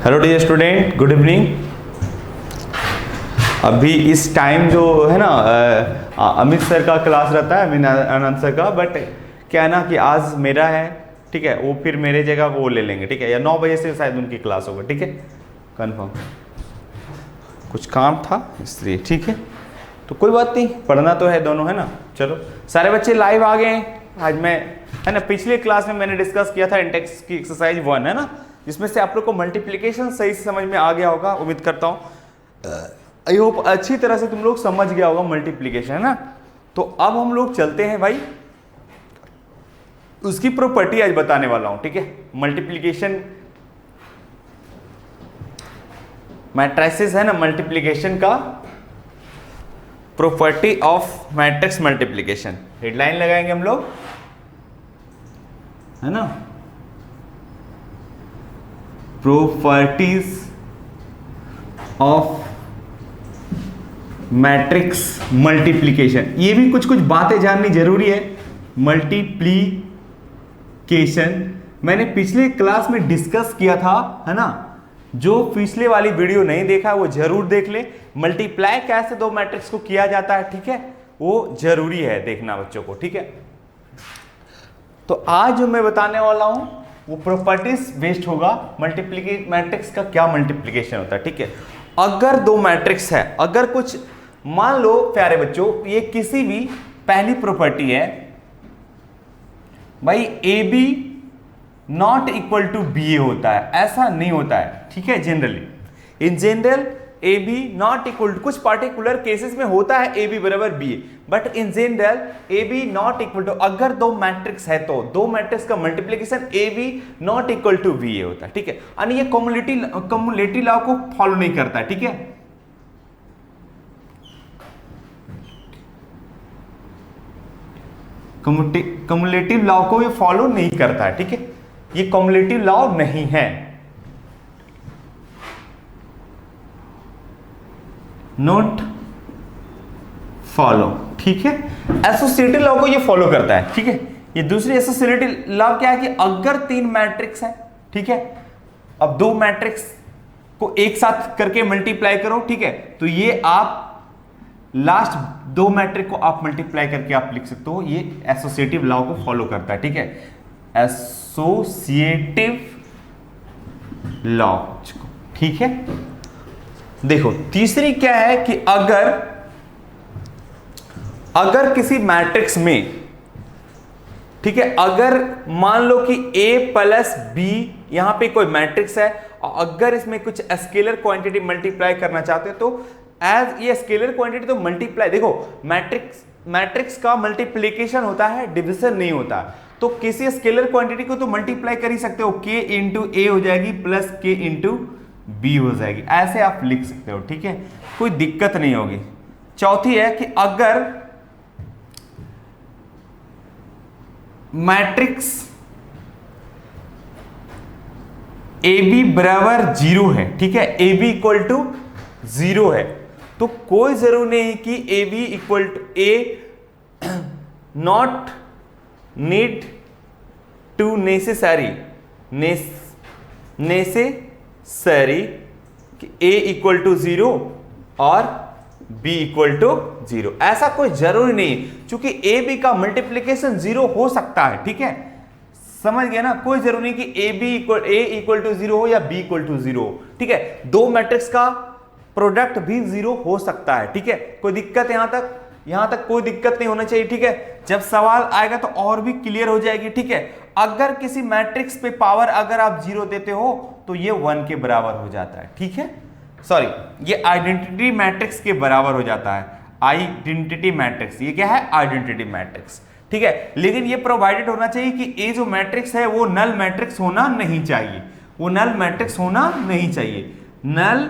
Hello dear student, good evening. अभी इस time जो है ना अमित सर का क्लास रहता है, आनंद सर का, बट क्या है ना कि आज मेरा है, ठीक है, वो फिर मेरे जगह वो ले लेंगे, ठीक है, या 9 बजे से शायद उनकी क्लास होगा, ठीक है, कंफर्म। कुछ काम था इसलिए, ठीक है, तो कोई बात नहीं, पढ़ना तो है दोनों, है ना। चलो सारे बच्चे लाइव आ गए हैं। आज मैं, है ना, पिछले क्लास में मैंने डिस्कस किया था इंडेक्स की एक्सरसाइज 1, है ना, जिसमें से आप लोग को मल्टीप्लिकेशन सही से समझ में आ गया होगा, उम्मीद करता हूँ। आई होप अच्छी तरह से तुम लोग समझ गया होगा मल्टीप्लिकेशन, है ना। तो अब हम लोग चलते हैं भाई, उसकी प्रॉपर्टी आज बताने वाला हूं, ठीक है। मल्टीप्लिकेशन मैट्रिसेस है ना, मल्टीप्लिकेशन का property of matrix multiplication, headline लगाएंगे हम लोग, है ना। प्रॉपर्टीज ऑफ मैट्रिक्स मल्टीप्लिकेशन, ये भी कुछ कुछ बातें जाननी जरूरी है। मल्टीप्लिकेशन मैंने पिछले क्लास में डिस्कस किया था, है ना। जो पिछले वाली वीडियो नहीं देखा वो जरूर देख ले। मल्टीप्लाई कैसे दो मैट्रिक्स को किया जाता है, ठीक है, वो जरूरी है देखना बच्चों को, ठीक है। तो आज जो मैं बताने वाला हूं वो प्रॉपर्टीज बेस्ड होगा। मैट्रिक्स का क्या मल्टीप्लिकेशन होता है, ठीक है। अगर दो मैट्रिक्स है, अगर कुछ मान लो प्यारे बच्चों, ये किसी भी पहली प्रॉपर्टी है भाई, A B not equal to B A होता है, ऐसा नहीं होता है, ठीक है। Generally in general A B not equal to, कुछ पार्टिकुलर केसेस में होता है ए बी बराबर B A, but in general A B not equal to, अगर दो मैट्रिक्स है तो दो मैट्रिक्स का multiplication A B not equal to B A होता है, ठीक है। यानी ये कम्युलेटिव लॉ को फॉलो नहीं करता है, ठीक है। कम्युलेटिव लॉ को ये फॉलो नहीं करता है, ठीक है। ये कम्युलेटिव लॉ नहीं है, नॉट फॉलो, ठीक है। एसोसिएटिव लॉ को ये फॉलो करता है, ठीक है। ये दूसरी एसोसिएटिव लॉ क्या है कि अगर तीन मैट्रिक्स है, ठीक है, अब दो मैट्रिक्स को एक साथ करके मल्टीप्लाई करो, ठीक है, तो ये आप लास्ट दो मैट्रिक को आप मल्टीप्लाई करके आप लिख सकते हो, ये एसोसिएटिव लॉ को फॉलो करता है, ठीक है। एसोसिएटिव लॉ, ठीक है। देखो तीसरी क्या है कि अगर किसी मैट्रिक्स में, ठीक है, अगर मान लो कि a प्लस बी यहां पे कोई मैट्रिक्स है, और अगर इसमें कुछ स्केलर क्वांटिटी मल्टीप्लाई करना चाहते हो तो एज ये स्केलर क्वांटिटी तो मल्टीप्लाई, देखो मैट्रिक्स का मल्टीप्लीकेशन होता है, डिविजन नहीं होता। तो किसी स्केलर क्वांटिटी को तो मल्टीप्लाई कर ही सकते हो, k इंटू ए हो जाएगी प्लस k इंटू बी हो जाएगी, ऐसे आप लिख सकते हो, ठीक है, कोई दिक्कत नहीं होगी। चौथी है कि अगर मैट्रिक्स ए बी बराबर 0 है, ठीक है, ए बी इक्वल टू 0 है, तो कोई जरूरी नहीं कि A B equal to A not need to necessary कि a इक्वल टू 0 और b इक्वल टू 0, ऐसा कोई जरूरी नहीं, क्योंकि a b का मल्टीप्लिकेशन 0 हो सकता है, ठीक है, समझ गए ना। कोई जरूरी नहीं कि a इक्वल टू 0 हो या b इक्वल टू 0 हो, ठीक है। दो मैट्रिक्स का प्रोडक्ट भी 0 हो सकता है, ठीक है, कोई दिक्कत यहां तक कोई दिक्कत नहीं होना चाहिए, ठीक है। जब सवाल आएगा तो और भी क्लियर हो जाएगी, ठीक है। अगर किसी मैट्रिक्स पे पावर अगर आप 0 देते हो तो ये 1 के बराबर हो जाता है, ठीक है, सॉरी, ये आइडेंटिटी मैट्रिक्स के बराबर हो जाता है। आइडेंटिटी मैट्रिक्स, ये क्या है, आइडेंटिटी मैट्रिक्स, ठीक है। लेकिन ये प्रोवाइडेड होना चाहिए कि ये जो मैट्रिक्स है वो नल मैट्रिक्स होना नहीं चाहिए, वो नल मैट्रिक्स होना नहीं चाहिए। नल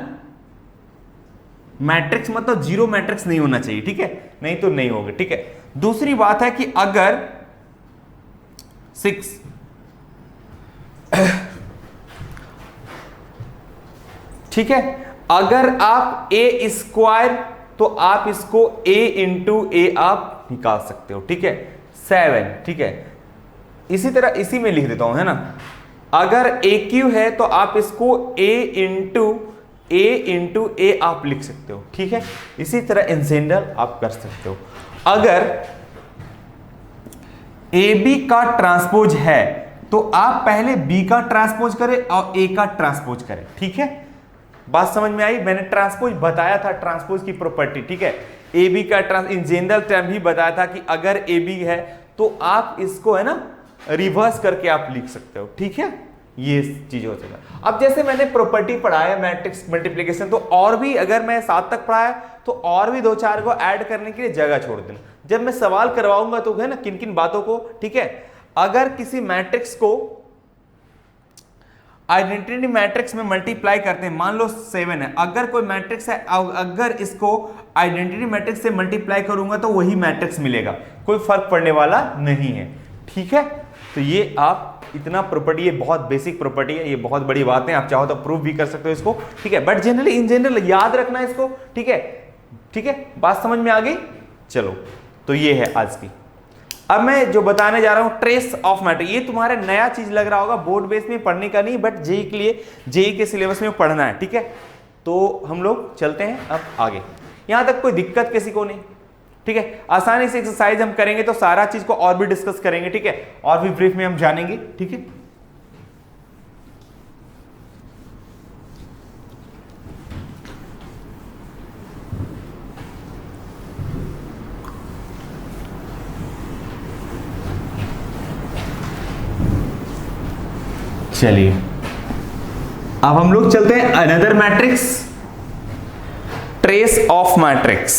मैट्रिक्स मतलब 0 मैट्रिक्स नहीं होना चाहिए, ठीक है, नहीं तो नहीं होगा, ठीक है। दूसरी बात है कि अगर 6 ठीक है, अगर आप a स्क्वायर तो आप इसको a इंटू ए आप निकाल सकते हो, ठीक है, 7, ठीक है। इसी तरह इसी में लिख देता हूं, है ना, अगर ए क्यू है तो आप इसको ए इंटू ए आप लिख सकते हो, ठीक है। इसी तरह इन जनरल आप कर सकते हो। अगर ए बी का ट्रांसपोज है तो आप पहले बी का ट्रांसपोज करें और ए का ट्रांसपोज करें, ठीक है। बात समझ में आई? मैंने ट्रांसपोज बताया था, ट्रांसपोज की प्रॉपर्टी, ठीक है। ए बी का इन जनरल टर्म ही बताया था कि अगर ए बी है तो आप इसको है ना रिवर्स करके आप लिख सकते हो, ठीक है। ये चीज हो सका। अब जैसे मैंने प्रॉपर्टी पढ़ाया मैट्रिक्स मल्टीप्लिकेशन, तो और भी अगर मैं 7 तक पढ़ाया तो और भी 2-4 को ऐड करने के लिए जगह छोड़ देना। जब मैं सवाल करवाऊंगा तो है ना किन किन बातों को, ठीक है। अगर किसी मैट्रिक्स को आइडेंटिटी मैट्रिक्स में मल्टीप्लाई करते हैं, मान लो 7 है, अगर कोई मैट्रिक्स है, अगर इसको आइडेंटिटी मैट्रिक्स से मल्टीप्लाई करूंगा तो वही मैट्रिक्स मिलेगा, कोई फर्क पड़ने वाला नहीं है, ठीक है। तो ये आप इतना प्रॉपर्टी, ये बहुत बेसिक प्रॉपर्टी है, ये बहुत बड़ी बात है, आप चाहो तो प्रूव भी कर सकते हो इसको, ठीक है। बट जनरली इन जनरल याद रखना है इसको, ठीक है, ठीक है। बात समझ में आ गई? चलो, तो ये है आज की। अब मैं जो बताने जा रहा हूं ट्रेस ऑफ मैट्रिक्स, ये तुम्हारे नया चीज लग रहा होगा, बोर्ड बेस में पढ़ने का नहीं, बट जेई के लिए, जेई के सिलेबस में पढ़ना है, ठीक है। तो हम लोग चलते हैं अब आगे। यहां तक कोई दिक्कत किसी को नहीं, ठीक है। आसानी से एक्सरसाइज हम करेंगे तो सारा चीज को और भी डिस्कस करेंगे, ठीक है, और भी ब्रीफ में हम जानेंगे, ठीक है। चलिए अब हम लोग चलते हैं another matrix, trace of matrix.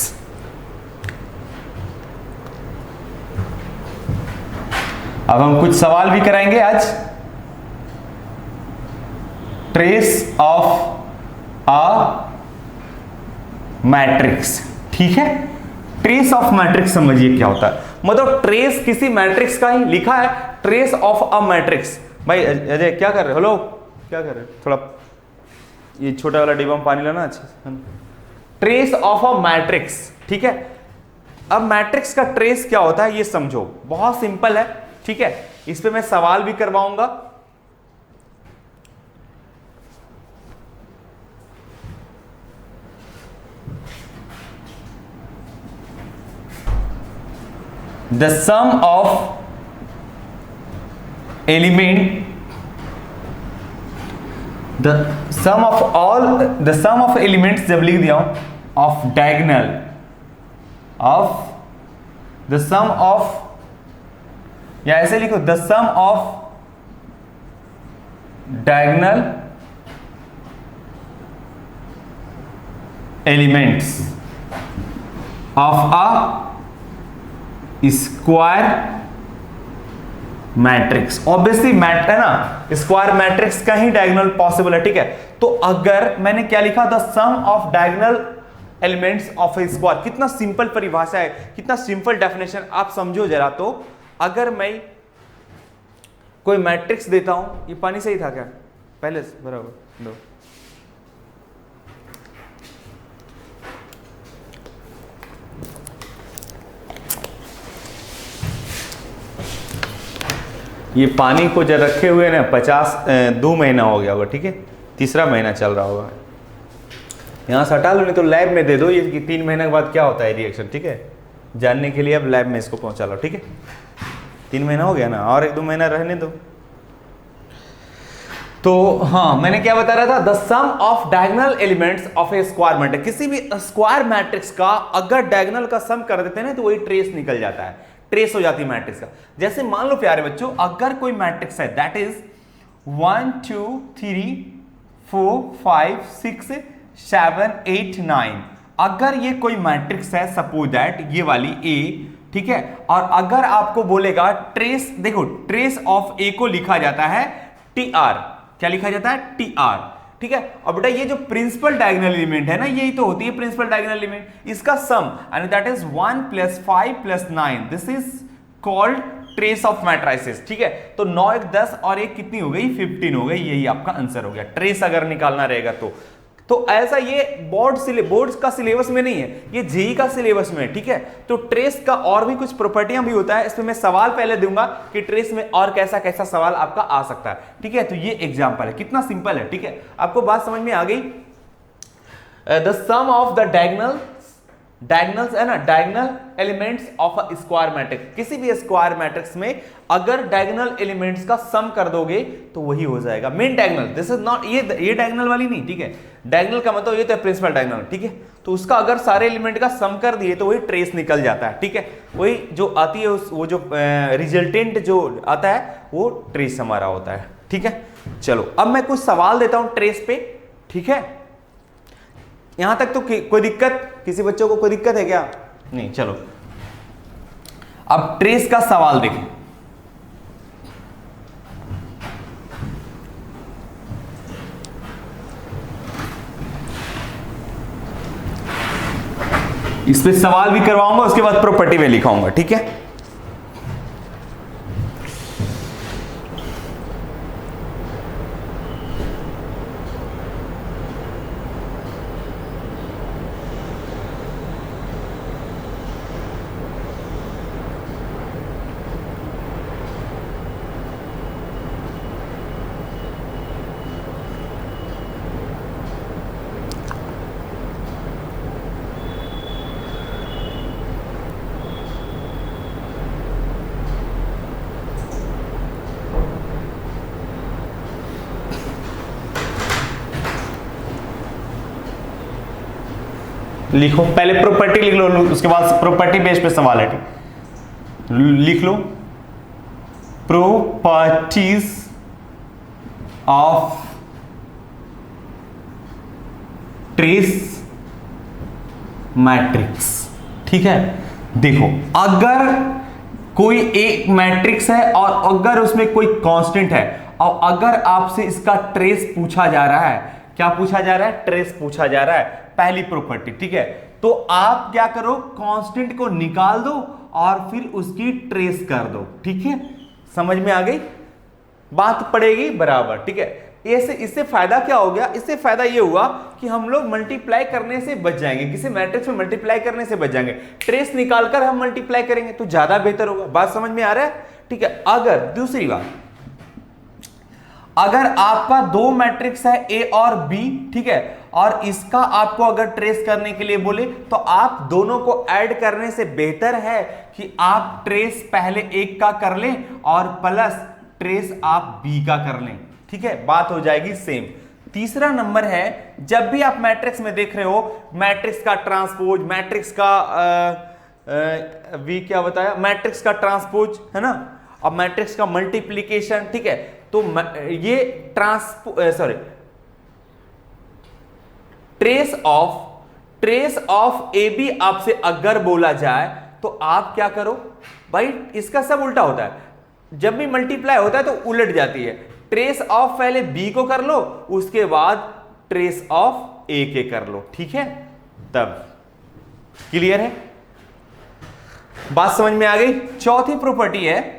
अब हम कुछ सवाल भी कराएंगे आज। ट्रेस ऑफ अ मैट्रिक्स, ठीक है। ट्रेस ऑफ मैट्रिक्स समझिए क्या होता है, मतलब ट्रेस किसी मैट्रिक्स का ही लिखा है, ट्रेस ऑफ अ मैट्रिक्स। भाई अजय क्या कर रहे हो? हेलो, क्या कर रहे हो? थोड़ा ये छोटा वाला डिब्बा में पानी लाना। अच्छा, ट्रेस ऑफ अ मैट्रिक्स, ठीक है। अब मैट्रिक्स का ट्रेस क्या होता है ये समझो, बहुत सिंपल है, ठीक है। इस पे मैं सवाल भी करवाऊंगा। The sum of element, the sum of elements जब लिख दिया हूं of diagonal, of the sum of, या ऐसे लिखो the sum of diagonal elements of a square matrix. Obviously mat है ना, स्क्वायर मैट्रिक्स का ही डायगोनल पॉसिबल है, ठीक है। तो अगर मैंने क्या लिखा, the sum of diagonal elements of a square, कितना सिंपल परिभाषा है, कितना सिंपल डेफिनेशन, आप समझो जरा। तो अगर मैं कोई मैट्रिक्स देता हूं, ये पानी सही था क्या? पहले बराबर दो। ये पानी को जब रखे हुए ना 2 महीना हो गया होगा, ठीक है, 3रा महीना चल रहा होगा। यहाँ से हटा लो, नहीं तो लैब में दे दो, ये कि 3 महीने के बाद क्या होता है रिएक्शन, ठीक है, जानने के लिए अब लैब में इसको पहुंचा लो, ठीक है। 3 महीना हो गया ना, और 1-2 महीना रहने दो। तो हाँ, मैंने क्या बता रहा था, the sum of diagonal elements of a square matrix, किसी भी स्क्वायर मैट्रिक्स का अगर डायगोनल का सम कर देते हैं ना तो वही ट्रेस निकल जाता है, ट्रेस हो जाती है मैट्रिक्स का। जैसे मान लो प्यारे बच्चों, अगर कोई मैट्रिक्स है दैट इज 1 2 3 4 5 6 7 8 9, अगर ये कोई मैट्रिक्स है, सपोज दैट ये वाली ए, ठीक है, और अगर आपको बोलेगा ट्रेस, देखो ट्रेस ऑफ ए को लिखा जाता है टी आर, क्या लिखा जाता है? टी आर, ठीक है। अब बेटा ये जो प्रिंसिपल डायगोनल एलिमेंट है ना, यही तो होती है प्रिंसिपल डायगोनल एलिमेंट, इसका sum and that is 1 + 5 + 9, this is called trace of matrices, ठीक है। तो 9 1 10 और 1 कितनी हो गई? 15 हो गई, यही आपका आंसर हो गया। ट्रेस अगर निकालना रहेगा तो तो ऐसा ये बोर्ड का सिलेबस में नहीं है, ये जेई का सिलेबस में है, ठीक है। तो ट्रेस का और भी कुछ प्रॉपर्टियां भी होता है, इसमें मैं सवाल पहले दूंगा कि ट्रेस में और कैसा कैसा सवाल आपका आ सकता है, ठीक है। तो ये एग्जांपल है, कितना सिंपल है, ठीक है। आपको बात समझ में आ गई। The sum of the diagonals है ना, diagonal elements of a square matrix, किसी भी स्क्वायर मैट्रिक्स में अगर डायगोनल एलिमेंट्स का सम कर दोगे तो वही हो जाएगा main diagonal. This is not ये डायगोनल वाली नहीं, ठीक है। डायगोनल का मतलब ये तो प्रिंसिपल डायगोनल, ठीक है। तो उसका अगर सारे एलिमेंट का सम कर दिए तो वही ट्रेस निकल जाता है, ठीक है। वही जो आती है वो जो रिजल्टेंट जो आता है वो ट्रेस हमारा होता है, ठीक है। चलो अब मैं कुछ सवाल देता हूं ट्रेस पे, ठीक है। यहां तक तो कोई दिक्कत, किसी बच्चों को कोई दिक्कत है क्या? नहीं, चलो अब ट्रेस का सवाल देखें। इस पे सवाल भी करवाऊंगा, उसके बाद प्रॉपर्टी में लिखाऊंगा, ठीक है। लिखो, पहले प्रॉपर्टी लिख लो, उसके बाद प्रॉपर्टी बेस पे सवाल है, लिख लो। प्रॉपर्टीज ऑफ ट्रेस मैट्रिक्स, ठीक है। देखो, अगर कोई एक मैट्रिक्स है और अगर उसमें कोई कांस्टेंट है और अगर आपसे इसका ट्रेस पूछा जा रहा है, क्या पूछा जा रहा है? ट्रेस पूछा जा रहा है, पहली प्रॉपर्टी, ठीक है। तो आप क्या करो, कांस्टेंट को निकाल दो और फिर उसकी ट्रेस कर दो, ठीक है। समझ में आ गई बात? पड़ेगी बराबर, ठीक है। इससे फायदा क्या हो गया? इससे फायदा ये हुआ कि हम लोग मल्टीप्लाई करने से बच जाएंगे, किसी मैट्रिक्स में मल्टीप्लाई करने से बच जाएंगे। ट्रेस निकालकर हम मल्टीप्लाई करेंगे तो ज्यादा बेहतर होगा। बात समझ में आ रहा है, ठीक है। अगर दूसरी बात, अगर आपका दो मैट्रिक्स है ए और बी, ठीक है, और इसका आपको अगर ट्रेस करने के लिए बोले तो आप दोनों को ऐड करने से बेहतर है कि आप ट्रेस पहले एक का कर लें और प्लस ट्रेस आप बी का कर लें, ठीक है। बात हो जाएगी सेम। तीसरा नंबर है, जब भी आप मैट्रिक्स में देख रहे हो, मैट्रिक्स का ट्रांसपोज, मैट्रिक्स का वी क्या बताया, मैट्रिक्स का ट्रांसपोज है ना, और मैट्रिक्स का मल्टीप्लीकेशन, ठीक है। तो ये ट्रेस ऑफ ए बी आपसे अगर बोला जाए तो आप क्या करो भाई, इसका सब उल्टा होता है। जब भी मल्टीप्लाई होता है तो उलट जाती है। ट्रेस ऑफ पहले बी को कर लो, उसके बाद ट्रेस ऑफ ए के कर लो, ठीक है। तब क्लियर है, बात समझ में आ गई। चौथी प्रॉपर्टी है,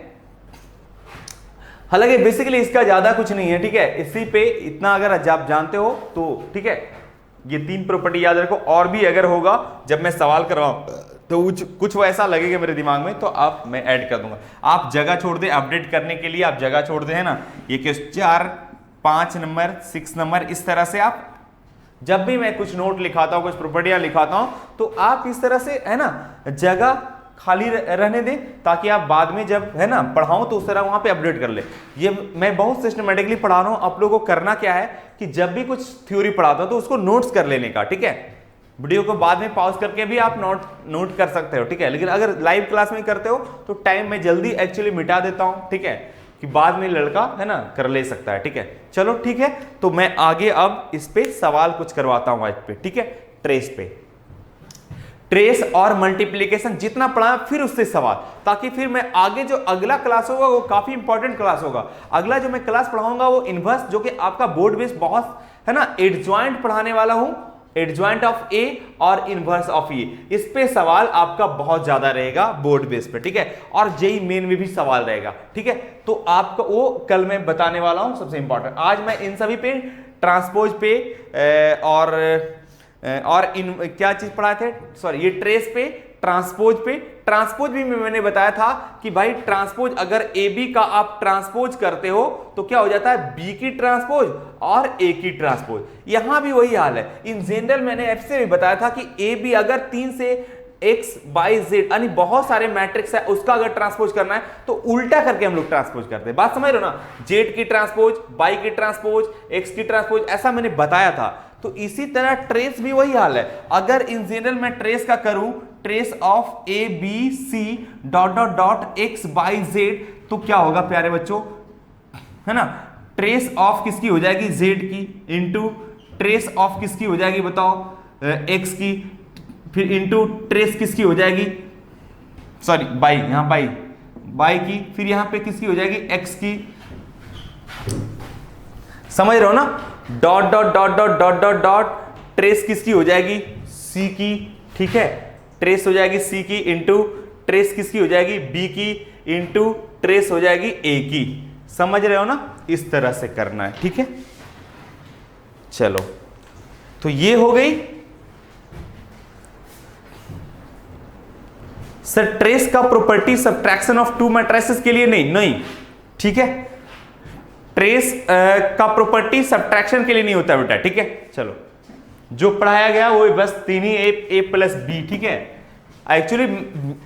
हालांकि बेसिकली इसका ज्यादा कुछ नहीं है, ठीक है। इसी पे इतना अगर आप जानते हो तो ठीक है, ये तीन प्रॉपर्टी याद रखो। और भी अगर होगा जब मैं सवाल करवाऊं तो कुछ वैसा लगेगा मेरे दिमाग में तो आप मैं ऐड कर दूंगा। आप जगह छोड़ दे अपडेट करने के लिए, आप जगह छोड़ दे, है ना। ये कि 4, 5 नंबर, 6 नंबर, इस तरह से आप जब भी मैं कुछ नोट लिखाता हूं, कुछ प्रॉपर्टियां लिखाता हूं, तो आप इस तरह से, है ना, जगह खाली रहने दें ताकि आप बाद में जब, है ना, पढ़ाऊं तो उस तरह वहां पे अपडेट कर ले। ये मैं बहुत सिस्टमेटिकली पढ़ा रहा हूं। आप लोगों को करना क्या है कि जब भी कुछ थ्योरी पढ़ाता हूं तो उसको नोट्स कर लेने का, ठीक है। वीडियो को बाद में पॉज करके भी आप नोट कर सकते हो, ठीक है। लेकिन अगर लाइव क्लास में करते हो तो टाइम में जल्दी एक्चुअली मिटा देता हूं, ठीक है, कि बाद में लड़का, है ना, कर ले सकता है, ठीक है। चलो ठीक है, तो मैं आगे अब इस पे सवाल कुछ करवाता हूं आज पे, ठीक है। ट्रेस पे, ट्रेस और मल्टीप्लिकेशन जितना पढ़ा फिर उससे सवाल, ताकि फिर मैं आगे जो अगला क्लास होगा वो काफी इंपॉर्टेंट क्लास होगा। अगला जो मैं क्लास पढ़ाऊंगा वो इनवर्स, जो कि आपका बोर्ड बेस बहुत, है ना, एडजॉइंट पढ़ाने वाला हूं, एडजॉइंट ऑफ ए और इनवर्स ऑफ ए। इस पे सवाल आपका बहुत ज्यादा रहेगा बोर्ड बेस पे, ठीक है। और जेई मेन में भी सवाल रहेगा, ठीक है। तो आपको वो कल मैं बताने वाला हूं, सबसे इंपॉर्टेंट। आज मैं इन सभी पे ट्रांसपोज पे और इन क्या चीज पढ़ाए थे, सॉरी ये ट्रेस पे, ट्रांसपोज भी मैंने बताया था कि भाई ट्रांसपोज अगर ए बी का आप ट्रांसपोज करते हो तो क्या हो जाता है, बी की ट्रांसपोज और ए की ट्रांसपोज। यहां भी वही हाल है। इन जनरल मैंने एफ से भी बताया था कि ए बी अगर 3 से एक्स बाई जेड यानी बहुत सारे मैट्रिक्स है, उसका अगर ट्रांसपोज करना है तो उल्टा करके हम लोग ट्रांसपोज करते हैं। बात समझ रहे हो ना, जेड की ट्रांसपोज, बाई की ट्रांसपोज, एक्स की ट्रांसपोज, ऐसा मैंने बताया था। तो इसी तरह ट्रेस भी वही हाल है। अगर इन जनरल मैं ट्रेस का करूं, trace of A B C dot dot dot X by Z, तो क्या होगा प्यारे बच्चों, है ना, ट्रेस ऑफ किसकी हो जाएगी, जेड की, इंटू ट्रेस ऑफ किसकी हो जाएगी बताओ, एक्स की, फिर इंटू ट्रेस किसकी हो जाएगी, सॉरी बाई, यहां बाई की, फिर यहां पे किसकी हो जाएगी, एक्स की। समझ रहे हो ना, dot dot dot dot dot dot dot trace किसकी हो जाएगी, सी की, ठीक है, ट्रेस हो जाएगी सी की, इंटू ट्रेस किसकी हो जाएगी, बी की, इंटू ट्रेस हो जाएगी ए की। समझ रहे हो ना, इस तरह से करना है, ठीक है। चलो तो ये हो गई। सर ट्रेस का property subtraction of to matrices के लिए नहीं, ठीक है, ट्रेस का प्रॉपर्टी सब्ट्रैक्शन के लिए नहीं होता बेटा, ठीक है। चलो जो पढ़ाया गया वो बस 3 ही ए प्लस बी, ठीक है। एक्चुअली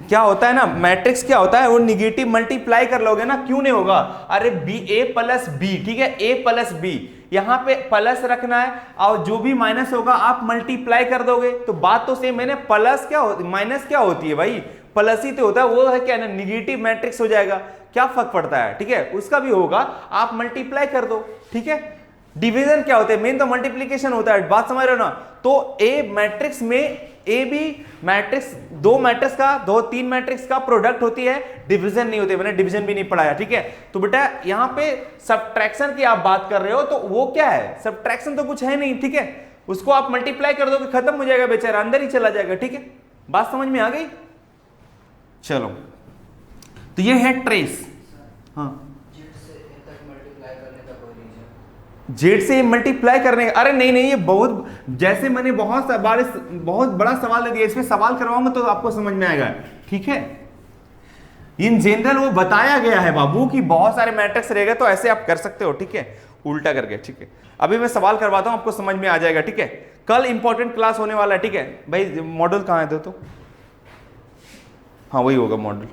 क्या होता है ना, मैट्रिक्स क्या होता है, वो निगेटिव मल्टीप्लाई कर लोगे ना, क्यों नहीं होगा, अरे बी ए प्लस बी, ठीक है, ए प्लस बी, यहां पे प्लस रखना है और जो भी माइनस होगा आप मल्टीप्लाई कर दोगे, तो बात तो सेम है ना। प्लस क्या होती, माइनस क्या होती है भाई, प्लस ही तो होता है, वो है क्या ना, निगेटिव मैट्रिक्स हो जाएगा, क्या फर्क पड़ता है, ठीक है, उसका भी होगा, आप मल्टीप्लाई कर दो, ठीक है। डिवीजन क्या होता है, मेन तो मल्टीप्लीकेशन होता है, बात समझ रहे हो ना। तो ए मैट्रिक्स में ए बी मैट्रिक्स, दो तीन मैट्रिक्स का प्रोडक्ट होती है, डिवीजन नहीं होती, मैंने डिवीजन भी नहीं पढ़ाया, ठीक है। तो बेटा यहां पे सब्ट्रैक्शन की आप बात कर रहे हो, तो वो क्या है, सब्ट्रैक्शन तो कुछ है नहीं, ठीक है, उसको आप मल्टीप्लाई कर दोगे, खत्म हो जाएगा बेचारा, अंदर ही चला जाएगा, ठीक है। बात समझ में आ गई। चलो तो ये है ट्रेस। हाँ जेड से मल्टीप्लाई करने का, अरे नहीं ये बहुत, जैसे मैंने बहुत बड़ा सवाल दे दिया, इसमें सवाल करवाऊंगा तो आपको समझ में आएगा, ठीक है। इन जनरल वो बताया गया है बाबू कि बहुत सारे मैट्रिक्स रहेगा, तो ऐसे आप कर सकते हो, ठीक है, उल्टा करके, ठीक है। अभी मैं सवाल करवाता हूं, आपको समझ में आ जाएगा, ठीक है। कल इंपॉर्टेंट क्लास होने वाला है, ठीक है भाई। मॉडल कहां है दो तो, हाँ वही होगा मॉडल।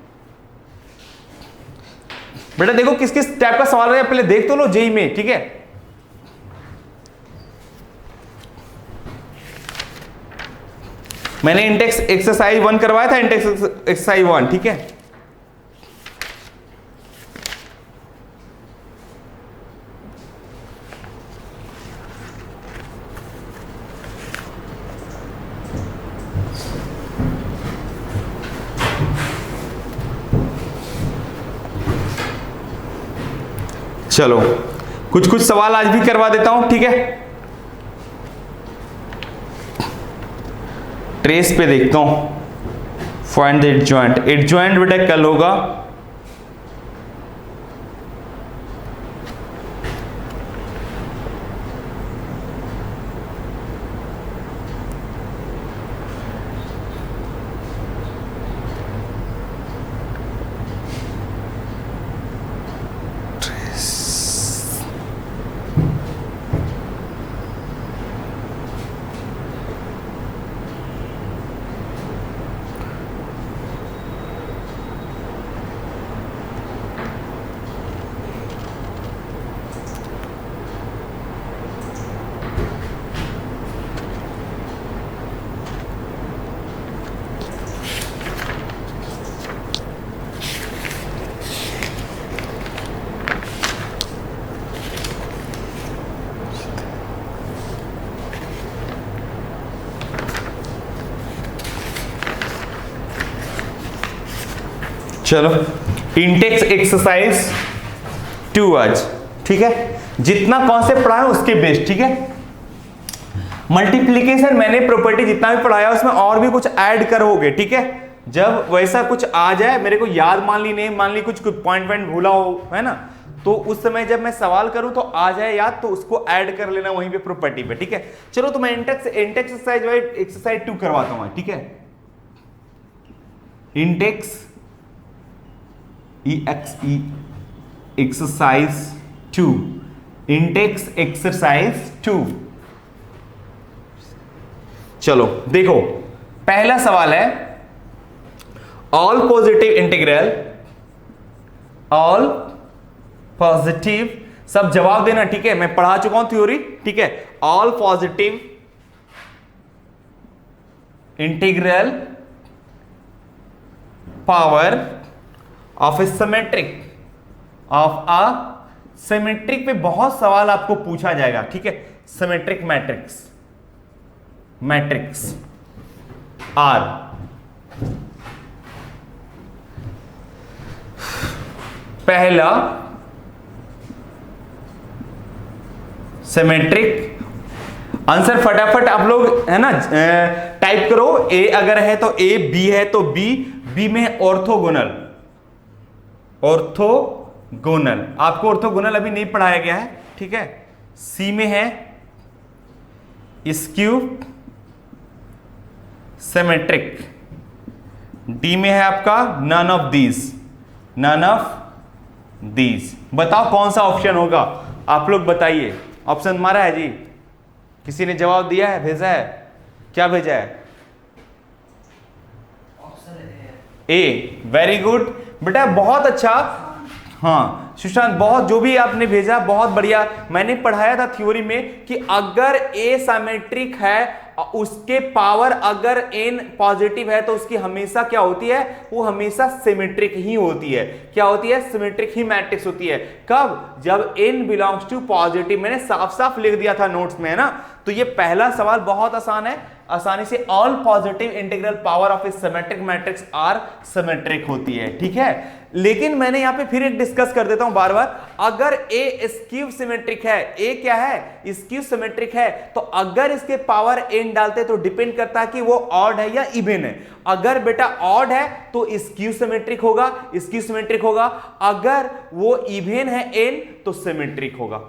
बेटा देखो किस किस टाइप का सवाल है, पहले देख तो लो जेई में, ठीक है। मैंने इंडेक्स एक्सरसाइज 1 करवाया था, इंडेक्स एक्सरसाइज 1, ठीक है। चलो कुछ सवाल आज भी करवा देता हूं, ठीक है। ट्रेस पे देखता हूं, फाइंड द एडजॉइंट बेटा कल होगा, चलो इंडेक्स एक्सरसाइज 2 आज, ठीक है। जितना कॉन्सेप्ट पढ़ा है उसके बेस्ट, ठीक है। मल्टीप्लीकेशन मैंने प्रॉपर्टी जितना भी पढ़ाया उसमें और भी कुछ ऐड करोगे, ठीक है। जब वैसा कुछ आ जाए, मेरे को याद मान ली नहीं मान ली, कुछ पॉइंट भूला हो, है ना, तो उस समय जब मैं सवाल करूं तो आ जाए याद, तो उसको ऐड कर लेना वहीं पे प्रॉपर्टी पे, ठीक है। चलो तो मैं इंटेक्स एक्सरसाइज 2 करवाता हूं, ठीक है। Intex exercise 2, Intex exercise 2। चलो देखो, पहला सवाल है all positive integral, all positive, सब जवाब देना, ठीक है। मैं पढ़ा चुका हूं थ्योरी, ठीक है। All positive integral power of a symmetric, of a symmetric पे बहुत सवाल आपको पूछा जाएगा, ठीक है। सिमेट्रिक मैट्रिक्स आर, पहला सिमेट्रिक, आंसर फटाफट आप लोग है ना टाइप करो। ए अगर है तो ए, बी है तो बी, बी में ऑर्थोगोनल, ऑर्थोगोनल, आपको ऑर्थोगोनल अभी नहीं पढ़ाया गया है, ठीक है। सी में है स्क्यू सिमेट्रिक, डी में है आपका नन ऑफ दीज। बताओ कौन सा ऑप्शन होगा, आप लोग बताइए। ऑप्शन मारा है जी, किसी ने जवाब दिया है, भेजा है, क्या भेजा है? ए, वेरी गुड बेटा, बहुत अच्छा। हाँ सुशांत, बहुत, जो भी आपने भेजा बहुत बढ़िया। मैंने पढ़ाया था थ्योरी में कि अगर ए सिमेट्रिक है, उसके पावर अगर n पॉजिटिव है तो उसकी हमेशा क्या होती है, वो हमेशा सिमेट्रिक ही होती है। क्या होती है? सिमेट्रिक ही मैट्रिक्स होती है। कब? जब n बिलोंग्स टू पॉजिटिव। मैंने साफ साफ लिख दिया था नोट्स में, है ना। तो ये पहला सवाल बहुत आसान है, आसानी से all positive integral power of a symmetric matrix are symmetric होती है, ठीक है। लेकिन मैंने यहां पे फिर एक डिस्कस कर देता हूं बार बार, अगर ए स्क्यू सिमेट्रिक है, ए क्या है? स्क्यू सिमेट्रिक है, तो अगर इसके पावर n डालते तो डिपेंड करता है कि वो ऑड है या इवन है। अगर बेटा ऑड है तो स्क्यू सिमेट्रिक होगा, स्क्यू सिमेट्रिक होगा। अगर वो इवन है n तो सिमेट्रिक होगा,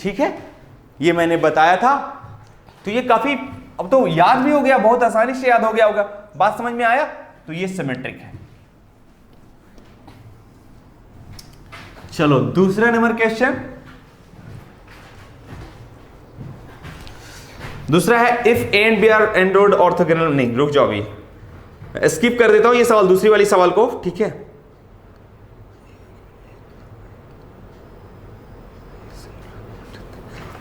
ठीक है। ये मैंने बताया था, तो ये काफी अब तो याद भी हो गया, बहुत आसानी से याद हो गया होगा। बात समझ में आया? तो ये सिमेट्रिक है। चलो दूसरा नंबर क्वेश्चन, दूसरा है if A and B are एंडोड ऑर्थोगोनल। नहीं रुक जाओ, अभी स्किप कर देता हूं ये सवाल, दूसरी वाली सवाल को, ठीक है।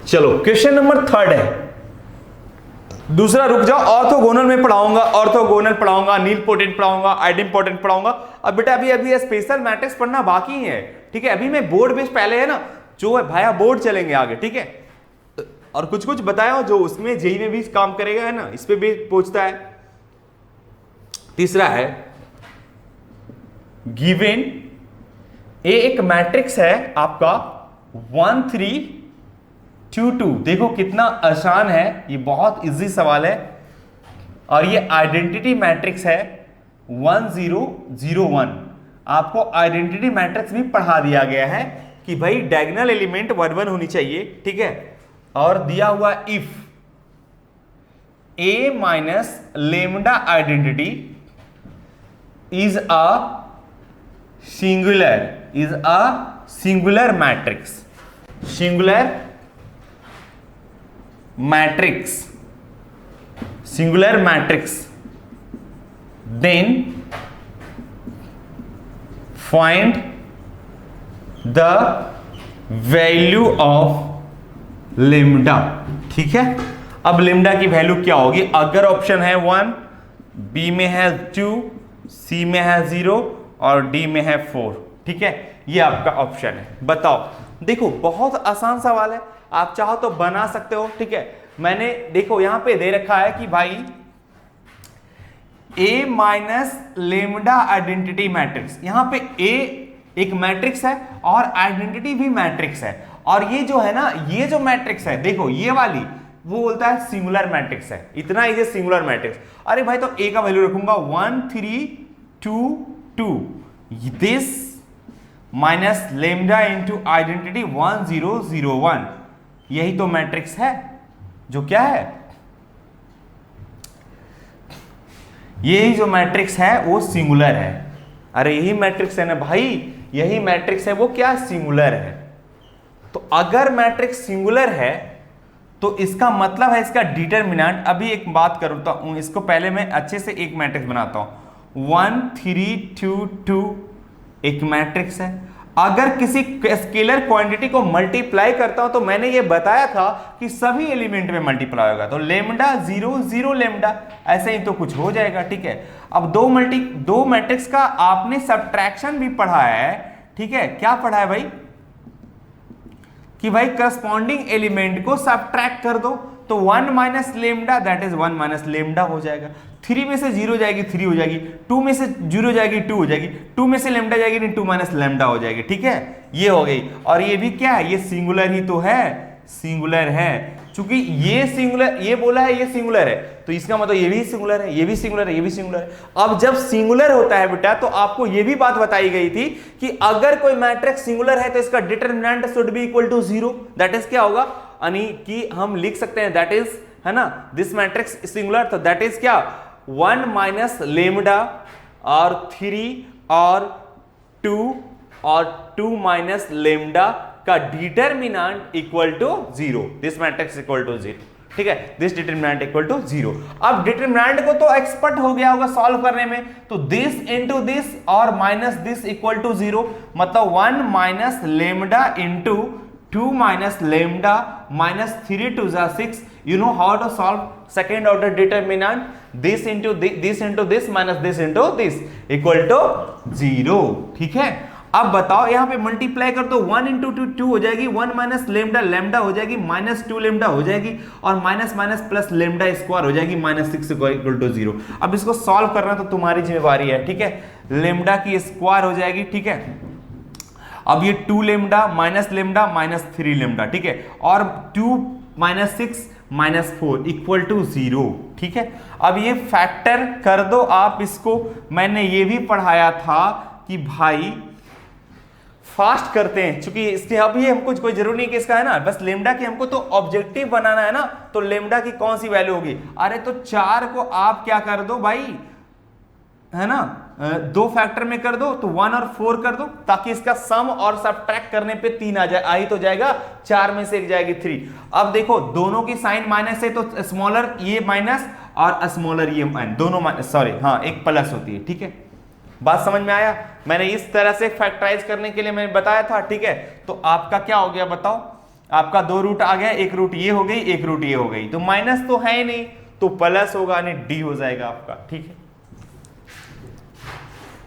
चलो क्वेश्चन नंबर 3 है, दूसरा रुक जाओ, ऑर्थोगोनल में पढ़ाऊंगा, ऑर्थोगोनल पढ़ाऊंगा, नीलपोटेंट पढ़ाऊंगा, आइडेम्पोटेंट पढ़ाऊंगा। अब बेटा अभी स्पेशल मैट्रिक्स पढ़ना बाकी है, ठीक है। अभी मैं बोर्ड बेस पहले है ना, जो है भाया बोर्ड चलेंगे आगे, ठीक है। और कुछ कुछ बताया जो उसमें जेई में भी काम करेगा, है ना, इस पे भी पूछता है। तीसरा है गिवन ए एक मैट्रिक्स है आपका 1 3 2 2। देखो कितना आसान है, ये बहुत इजी सवाल है। और ये आइडेंटिटी मैट्रिक्स है 1 0 0 1। आपको आइडेंटिटी मैट्रिक्स भी पढ़ा दिया गया है कि भाई डायगोनल एलिमेंट 1 1 होनी चाहिए, ठीक है। और दिया हुआ if a minus lambda identity is a singular matrix then find the value of lambda, ठीक है। अब लेमडा की वैल्यू क्या होगी? अगर ऑप्शन है 1, बी में है 2, सी में है 0 और डी में है 4, ठीक है। ये आपका ऑप्शन है, बताओ। देखो बहुत आसान सवाल है, आप चाहो तो बना सकते हो, ठीक है। मैंने देखो यहां पे दे रखा है कि भाई ए माइनस लेमडा आइडेंटिटी मैट्रिक्स, यहां पे ए एक मैट्रिक्स है और आइडेंटिटी भी मैट्रिक्स है। और ये जो है ना, ये जो मैट्रिक्स है, देखो ये वाली, वो बोलता है सिंगुलर मैट्रिक्स है। इतना इजी सिंगुलर मैट्रिक्स। अरे भाई तो ए का वैल्यू रखूंगा 1 3 2 2, this minus lambda into identity 1001, यही तो मैट्रिक्स है जो क्या है, यही जो मैट्रिक्स है वो सिंगुलर है। अरे यही मैट्रिक्स है ना भाई, यही मैट्रिक्स है, वो क्या सिंगुलर है। तो अगर मैट्रिक्स सिंगुलर है तो इसका मतलब है इसका डिटरमिनेंट, अभी एक बात करता हूं, इसको पहले मैं अच्छे से एक मैट्रिक्स बनाता हूं। 1 3 2 2 एक मैट्रिक्स है। अगर किसी स्केलर क्वांटिटी को मल्टीप्लाई करता हूं तो मैंने ये बताया था कि सभी एलिमेंट में मल्टीप्लाई होगा, तो लेमडा 0 0 लेमडा, ऐसे ही तो कुछ हो जाएगा। ठीक है, अब दो मैट्रिक्स का आपने सब्ट्रैक्शन भी पढ़ा है। ठीक है, क्या पढ़ा है भाई, कि भाई करस्पॉन्डिंग एलिमेंट को सब्ट्रैक्ट कर दो, तो 1 minus lambda that is 1 minus lambda हो जाएगा। 3 में से 0 जाएगी 3 हो जाएगी, 2 में से 0 जाएगी 2 हो जाएगी, 2 में से लेमडा जाएगी 2 माइनस लेमडा हो जाएगी। ठीक है, ये हो गई। और ये भी क्या है, ये सिंगुलर ही तो है, सिंगुलर है। चूंकि ये सिंगुलर, ये बोला है ये सिंगुलर है, तो इसका मतलब ये भी सिंगुलर है, ये भी सिंगुलर है, ये भी सिंगुलर है। अब जब सिंगुलर होता है बेटा, तो आपको ये भी बात बताई गई थी कि अगर कोई मैट्रिक्स सिंगुलर है तो इसका determinant should be equal to 0। That is क्या होगा, यानी कि हम लिख सकते हैं दैट इज, है ना, दिस मैट्रिक्स सिंगुलर, तो दैट इज क्या, 1 माइनस लेमडा और 3 और 2 और 2 माइनस लेमडा का determinant equal to 0, this matrix equal to 0। ठीक है, दिस डिटरमिनेंट इक्वल टू 0। अब डिटरमिनेंट को तो एक्सपर्ट हो गया होगा सॉल्व करने में, तो दिस इनटू दिस और माइनस दिस इक्वल टू 0, मतलब 1 minus lambda into 2 minus lambda minus 3 2 6। You know how to solve second order determinant, this into this minus this into this equal to 0। ठीक है, अब बताओ यहां पे मल्टीप्लाई कर दो, 1 इंटू 2 हो जाएगी, 1 माइनस लेमडा लेमडा हो जाएगी, माइनस 2 लेमडा हो जाएगी, और minus minus plus lambda square हो जाएगी, माइनस 6 इक्वल टू 0। अब इसको सॉल्व करना तो तुम्हारी जिम्मेवारी है। ठीक है, लेमडा की स्क्वायर हो जाएगी। ठीक है, अब ये 2 लेमडा माइनस 3 लेमडा, ठीक है, और 2 माइनस 6 माइनस 4 इक्वल टू 0। ठीक है, अब ये फैक्टर कर दो आप इसको। मैंने ये भी पढ़ाया था कि भाई फास्ट करते हैं, क्योंकि इसके अभी हमको कोई जरूरी नहीं कि इसका है ना, बस लेमडा की हमको तो ऑब्जेक्टिव बनाना है ना, तो लेमडा की कौन सी वैल्यू होगी। अरे तो 4 को आप क्या कर दो भाई, है ना, 2 फैक्टर में कर दो, तो 1 और 4 कर दो, ताकि इसका सम और सब्ट्रैक्ट करने पे 3 आ जाए, आ ही तो जाएगा, 4 में से 1 जाएगी 3। अब देखो दोनों की साइन माइनस है, तो स्मॉलर ये माइनस और स्मॉलर ये माइनस, दोनों माइनस, सॉरी हाँ, एक प्लस होती है। ठीक है, बात समझ में आया, मैंने इस तरह से फैक्टराइज करने के लिए मैंने बताया था। ठीक है, तो आपका क्या हो गया बताओ, आपका 2 रूट आ गया, एक रूट ये हो गई, एक रूट ये हो गई, तो माइनस तो है ही नहीं, तो प्लस होगा, यानी डी हो जाएगा आपका। ठीक है,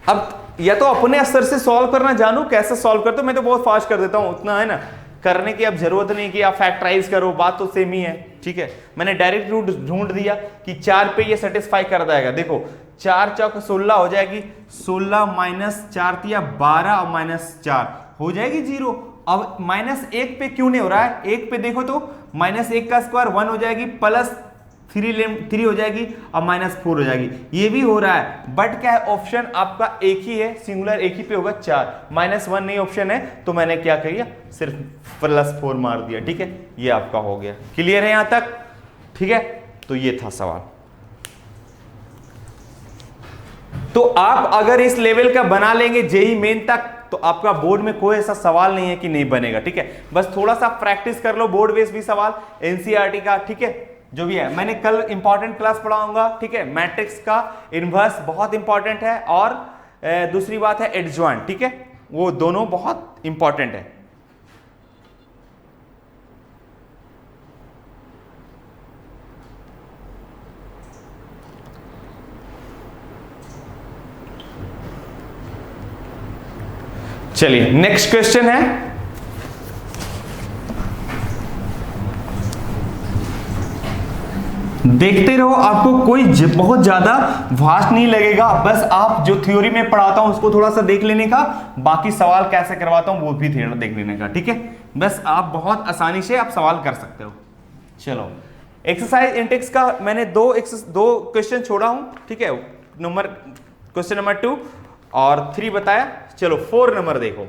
अब या तो अपने स्तर से सॉल्व करना जानू, कैसे सॉल्व करते हो, मैं तो बहुत फास्ट कर देता हूं, उतना है ना करने की अब जरूरत नहीं कि आप फैक्टराइज करो, बात तो सेम ही है। ठीक है, मैंने डायरेक्ट रूट ढूंढ दिया कि 4 पे ये सेटिस्फाई कर जाएगा। देखो 4 चौक 16 हो जाएगी, 16 माइनस 4 तिया 12 और माइनस 4 हो जाएगी 0। अब माइनस 1 पे क्यों नहीं हो रहा है, 1 पे देखो तो माइनस 1 का स्क्वायर 1 हो जाएगी, प्लस 3 हो जाएगी और माइनस 4 हो जाएगी, ये भी हो रहा है। बट क्या है, ऑप्शन आपका एक ही है, सिंगुलर एक ही पे होगा 4, -1 नहीं ऑप्शन है, तो मैंने क्या किया, सिर्फ +4 मार दिया। ठीक है, ये आपका हो गया। क्लियर है यहां तक? ठीक है, तो ये था सवाल। तो आप अगर इस लेवल का बना लेंगे जेई मेन तक, तो आपका बोर्ड में कोई ऐसा सवाल नहीं है कि नहीं बनेगा। ठीक है, बस थोड़ा सा प्रैक्टिस कर लो, बोर्ड बेस्ड भी सवाल एनसीईआरटी का। ठीक है, जो भी है, मैंने कल इंपॉर्टेंट क्लास पढ़ाऊंगा। ठीक है, मैट्रिक्स का इनवर्स बहुत इंपॉर्टेंट है, और दूसरी बात है एडजॉइंट। ठीक है, वो दोनों बहुत इंपॉर्टेंट है। चलिए नेक्स्ट क्वेश्चन है, देखते रहो, आपको कोई बहुत ज्यादा वास्ट नहीं लगेगा, बस आप जो थ्योरी में पढ़ाता हूं उसको थोड़ा सा देख लेने का, बाकी सवाल कैसे करवाता हूं वो भी थोड़ा देख लेने का। ठीक है, बस आप बहुत आसानी से आप सवाल कर सकते हो। चलो, एक्सरसाइज इंटेक्स का मैंने दो क्वेश्चन छोड़ा हूं। ठीक है, क्वेश्चन नंबर 2 और 3 बताया। चलो 4 नंबर देखो,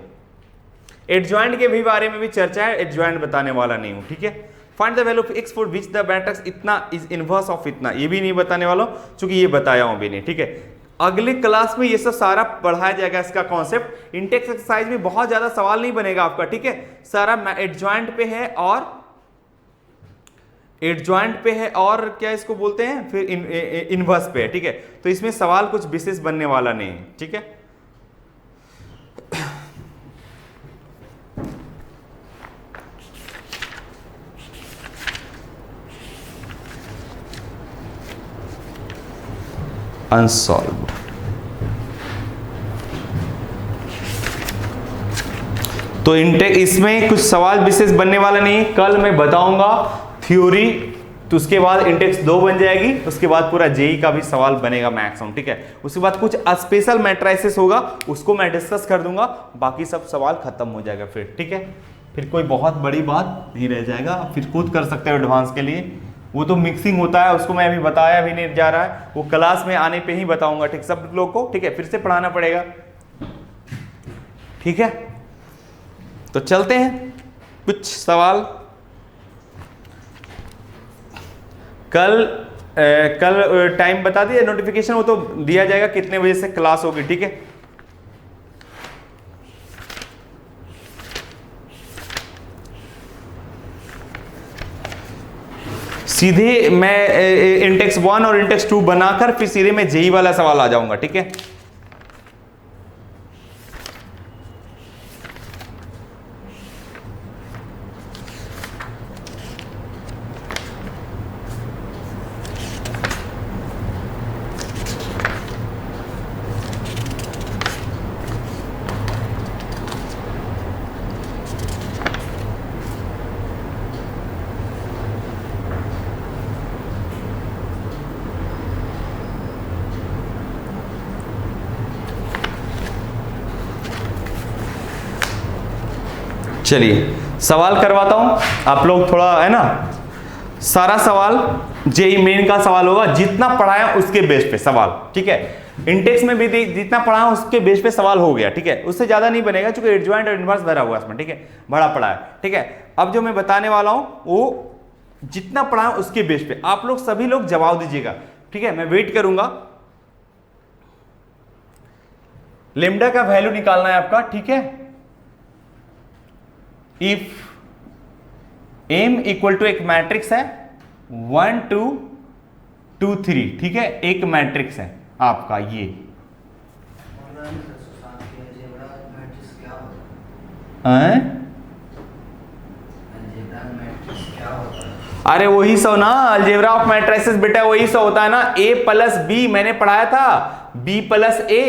एडजॉइंट के भी बारे में भी चर्चा है, एडजॉइंट बताने वाला नहीं हूं, ठीक है। Find the value of x for which the matrix इतना इज इनवर्स ऑफ इतना, ये भी नहीं बताने वाला क्योंकि ये बताया हूं भी नहीं, ठीक है। अगले क्लास में ये सब सारा पढ़ाया जाएगा, इसका कॉन्सेप्ट। इंटेक्स एक्सरसाइज में बहुत ज्यादा सवाल नहीं बनेगा आपका, ठीक है। सारा एडजॉइंट पे है और एडजॉइंट पे है और क्या इसको बोलते हैं फिर इनवर्स पे है, ठीक है। तो इसमें सवाल कुछ विशेष बनने वाला नहीं है, ठीक है। अनसॉल्व्ड। तो इंटेक्स इसमें कुछ सवाल विशेष बनने वाला नहीं, कल मैं बताऊंगा थ्योरी, तो उसके बाद इंटेक्स 2 बन जाएगी, उसके बाद पूरा जेई का भी सवाल बनेगा मैक्सिमम, ठीक है। उसके बाद कुछ स्पेशल मैट्रिसेस होगा, उसको मैं डिस्कस कर दूंगा, बाकी सब सवाल खत्म हो जाएगा फिर, ठीक है। फिर कोई बहुत बड़ी बात नहीं रह जाएगा, फिर खुद कर सकते हो एडवांस के लिए। वो तो मिक्सिंग होता है, उसको मैं अभी बताया भी नहीं जा रहा है, वो क्लास में आने पे ही बताऊंगा, ठीक, सब लोग को, ठीक है। फिर से पढ़ाना पड़ेगा, ठीक है। तो चलते हैं कुछ सवाल। कल टाइम बता दिया, नोटिफिकेशन वो तो दिया जाएगा कितने बजे से क्लास होगी, ठीक है। सीधे मैं इंटेक्स 1 और इंटेक्स 2 बनाकर फिर सीधे मैं जेई वाला सवाल आ जाऊंगा, ठीक है। चलिए सवाल करवाता हूं, आप लोग थोड़ा है ना, सारा सवाल जेई मेन का सवाल होगा, जितना पढ़ाया उसके बेस पे सवाल, ठीक है। इंटेक्स में भी जितना पढ़ाया उसके बेस पे सवाल हो गया, ठीक है, उससे ज्यादा नहीं बनेगा क्योंकि एडजॉइंट और इनवर्स भरा हुआ इसमें, ठीक है, बड़ा पढ़ा है, ठीक है। अब जो मैं बताने वाला हूं वो जितना पढ़ाया उसके बेस पे आप लोग सभी लोग जवाब दीजिएगा, ठीक है। मैं वेट करूंगा, लेमडा का वैल्यू निकालना है आपका, ठीक है। इफ एम इक्वल टू एक मैट्रिक्स है 1 2 2 3, ठीक है, एक मैट्रिक्स है आपका ये। अरे वही सो ना, अलजेब्रा ऑफ मैट्रिसेस बेटा वही सो होता है ना, a प्लस बी मैंने पढ़ाया था, b प्लस a,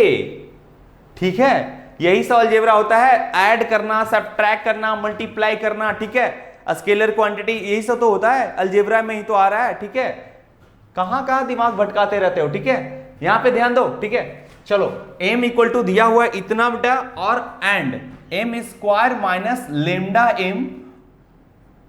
ठीक है, यही सब अलजेब्रा होता है, ऐड करना, सबट्रैक्ट करना, मल्टीप्लाई करना, ठीक है, स्केलर क्वांटिटी, यही सब तो होता है अलजेब्रा में ही तो आ रहा है, ठीक है। कहां दिमाग भटकाते रहते हो, ठीक है, यहां पे ध्यान दो, ठीक है। चलो m इक्वल टू दिया हुआ है इतना बेटा, और and m square minus lambda m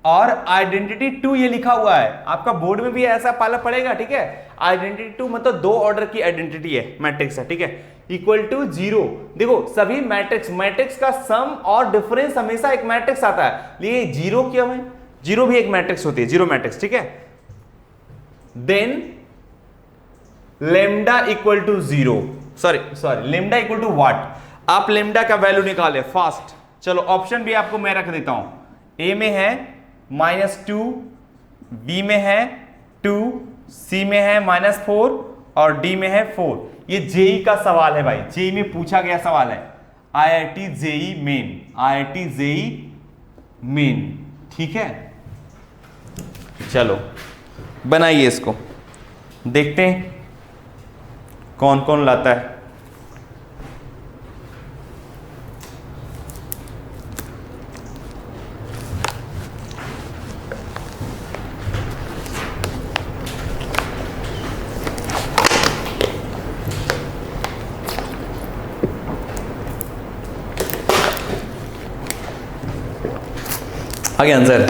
और आइडेंटिटी 2 ये लिखा हुआ है, आपका बोर्ड में भी ऐसा पाला पड़ेगा, ठीक है। आइडेंटिटी 2 मतलब 2 ऑर्डर की आइडेंटिटी है, मैट्रिक्स है, ठीक है, इक्वल टू 0। देखो सभी मैट्रिक्स का सम और डिफरेंस हमेशा एक मैट्रिक्स आता है, लिए 0 क्यों है, 0 भी एक मैट्रिक्स होती है, 0 मैट्रिक्स, ठीक है। Then lambda equal to 0, sorry lambda equal to what, आप लेमडा का वैल्यू निकाले फास्ट। चलो ऑप्शन भी आपको मैं रख देता हूं, ए में है -2, बी में है 2, सी में है -4 और डी में है 4। ये जेई का सवाल है भाई, जेई में पूछा गया सवाल है, IIT JEE Main, IIT JEE Main, ठीक है। चलो बनाइए इसको, देखते हैं कौन कौन लाता है। आगे आंसर,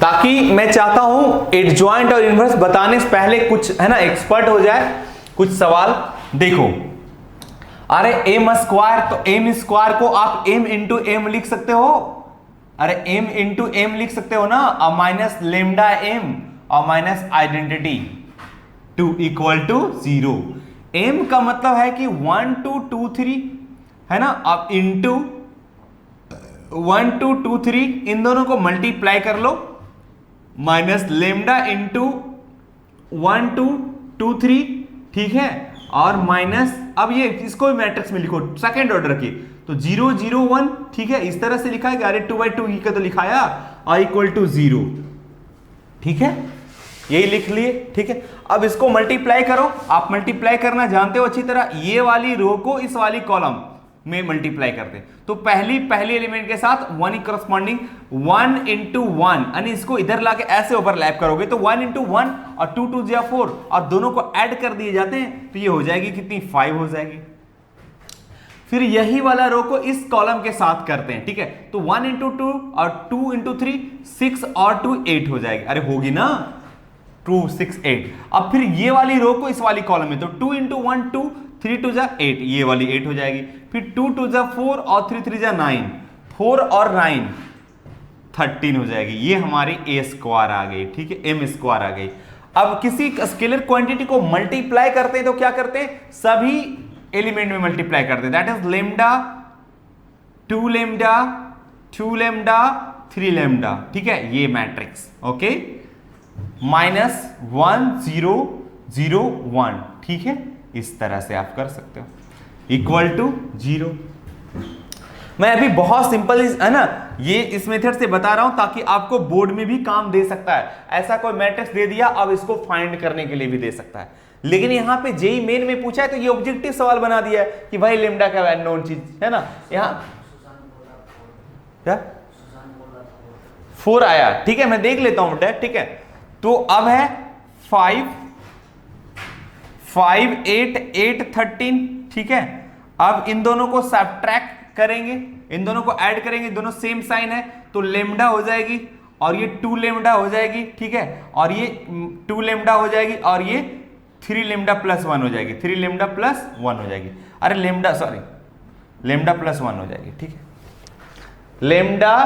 ताकि मैं चाहता हूं एडजॉइंट और इनवर्स बताने से पहले कुछ है ना एक्सपर्ट हो जाए। कुछ सवाल देखो, अरे एम स्क्वायर, तो एम स्क्वायर को आप एम इंटू एम लिख सकते हो। अरे एम इंटू एम लिख सकते हो ना, और माइनस लेमडा एम और minus identity 2 equal to 0। M का मतलब है कि 1 2 2 3 है ना, अब इंटू 1 2 2 3 इन दोनों को मल्टीप्लाई कर लो, माइनस लेमडा इंटू 1 2 2 3, ठीक है, और माइनस, अब ये इसको मैट्रिक्स में लिखो सेकेंड ऑर्डर की, तो 0 0 1, ठीक है, इस तरह से लिखा है। अरे 2/2 का तो लिखाया, और इक्वल टू 0, ठीक है, यही लिख लिए, ठीक है। अब इसको मल्टीप्लाई करो, आप मल्टीप्लाई करना जानते हो अच्छी तरह, ये वाली रो को इस वाली कॉलम में मल्टीप्लाई करते हैं, तो पहली एलिमेंट के साथ 1 करस्पॉन्डिंग 1 इंटू 1, यानी इसको इधर लाके ऐसे ओवरलैप करोगे तो 1 इंटू 1 और 2 2 4 और दोनों को ऐड कर दिए जाते हैं, तो ये हो जाएगी कितनी, 5 हो जाएगी। फिर यही वाला रो को इस कॉलम के साथ करते हैं, ठीक है, तो 1 इंटू 2 और 2 इंटू 3 6 और 2 8 हो जाएगी। अरे होगी ना, 2 6 8। अब फिर ये वाली रो को इस वाली कॉलम में, तो 2 इंटू 1 2, 3 2 जा 8, ये वाली 8 हो जाएगी। फिर 2 2 जा 4 और 3 3 जा 9, 4 और 9 13 हो जाएगी। ये हमारी ए स्क्वायर आ गई, ठीक है, एम स्क्वायर आ गई। अब किसी स्केलर क्वांटिटी को मल्टीप्लाई करते हैं तो क्या करते हैं, सभी एलिमेंट में मल्टीप्लाई करते हैं, that is lambda 2 lambda 2 lambda 3 lambda, ठीक है, ये मैट्रिक्स, ओके, माइनस 1 0 0 1, ठीक है, इस तरह से आप कर सकते हो, इक्वल टू 0। मैं अभी बहुत सिंपल है ना, ये इस मेथड से बता रहा हूं ताकि आपको बोर्ड में भी काम दे सकता है। ऐसा कोई मैट्रिक्स दे दिया, अब इसको फाइंड करने के लिए भी दे सकता है, लेकिन यहां पे जेई मेन में पूछा है तो ये ऑब्जेक्टिव सवाल बना दिया है कि भाई लेमडा का अननोन चीज है ना, यहां क्या 4 आया, ठीक है, मैं देख लेता हूं बेटा, ठीक है। तो अब है 5 5 8 8 13, ठीक है। अब इन दोनों को सब्ट्रैक्ट करेंगे, इन दोनों को ऐड करेंगे, दोनों सेम साइन है, तो लेमडा हो जाएगी और ये 2 लेमडा हो जाएगी, ठीक है, और ये 2 लेमडा हो जाएगी और ये 3 लेमडा प्लस 1 हो जाएगी, 3 लेमडा प्लस 1 हो जाएगी, अरे लेमडा सॉरी लेमडा प्लस 1 हो जाएगी, ठीक है। लेमडा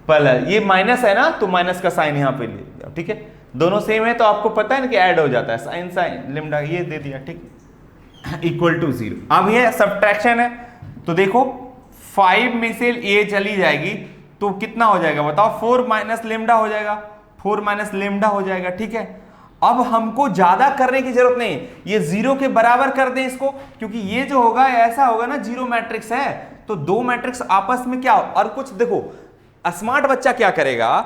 प्लस, ये माइनस है ना, तो माइनस का साइन यहां पे ले दिया, ठीक है, दोनों सेम है तो आपको पता है ना कि ऐड हो जाता है, साइन साइन लेमडा ये दे दिया, ठीक है, इक्वल टू 0। अब ये सब्ट्रैक्शन है, तो देखो 5 में से ये चली जाएगी तो कितना हो जाएगा बताओ, 4 माइनस लेमडा हो जाएगा, 4 माइनस लेमडा हो जाएगा, ठीक है। अब हमको ज्यादा करने की जरूरत नहीं, ये 0 के बराबर कर दें इसको, क्योंकि ये जो होगा ऐसा होगा ना, 0 मैट्रिक्स है, तो 2 मैट्रिक्स आपस में क्या, और कुछ देखो स्मार्ट बच्चा क्या करेगा,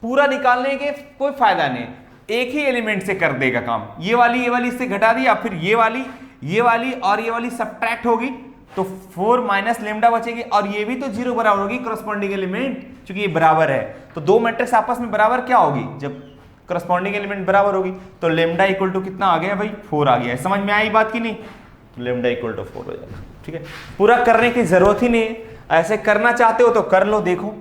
पूरा निकालने के कोई फायदा नहीं, एक ही एलिमेंट से कर देगा काम, ये वाली इससे घटा दिया, फिर ये वाली और ये वाली सब्ट्रैक्ट होगी, तो 4 माइनस लेमडा बचेगी, और ये भी तो 0 बराबर होगी करस्पॉन्डिंग एलिमेंट, क्योंकि ये बराबर है, तो 2 मैट्रिक्स आपस में बराबर क्या होगी, जब करस्पॉन्डिंग एलिमेंट बराबर होगी, तो लेमडा इक्वल टू कितना आ गया भाई, 4 आ गया है, समझ में आई बात की नहीं, तो लेमडा इक्वल टू 4 हो जाएगा, ठीक है। पूरा करने की जरूरत ही नहीं है, ऐसे करना चाहते हो तो कर लो, देखो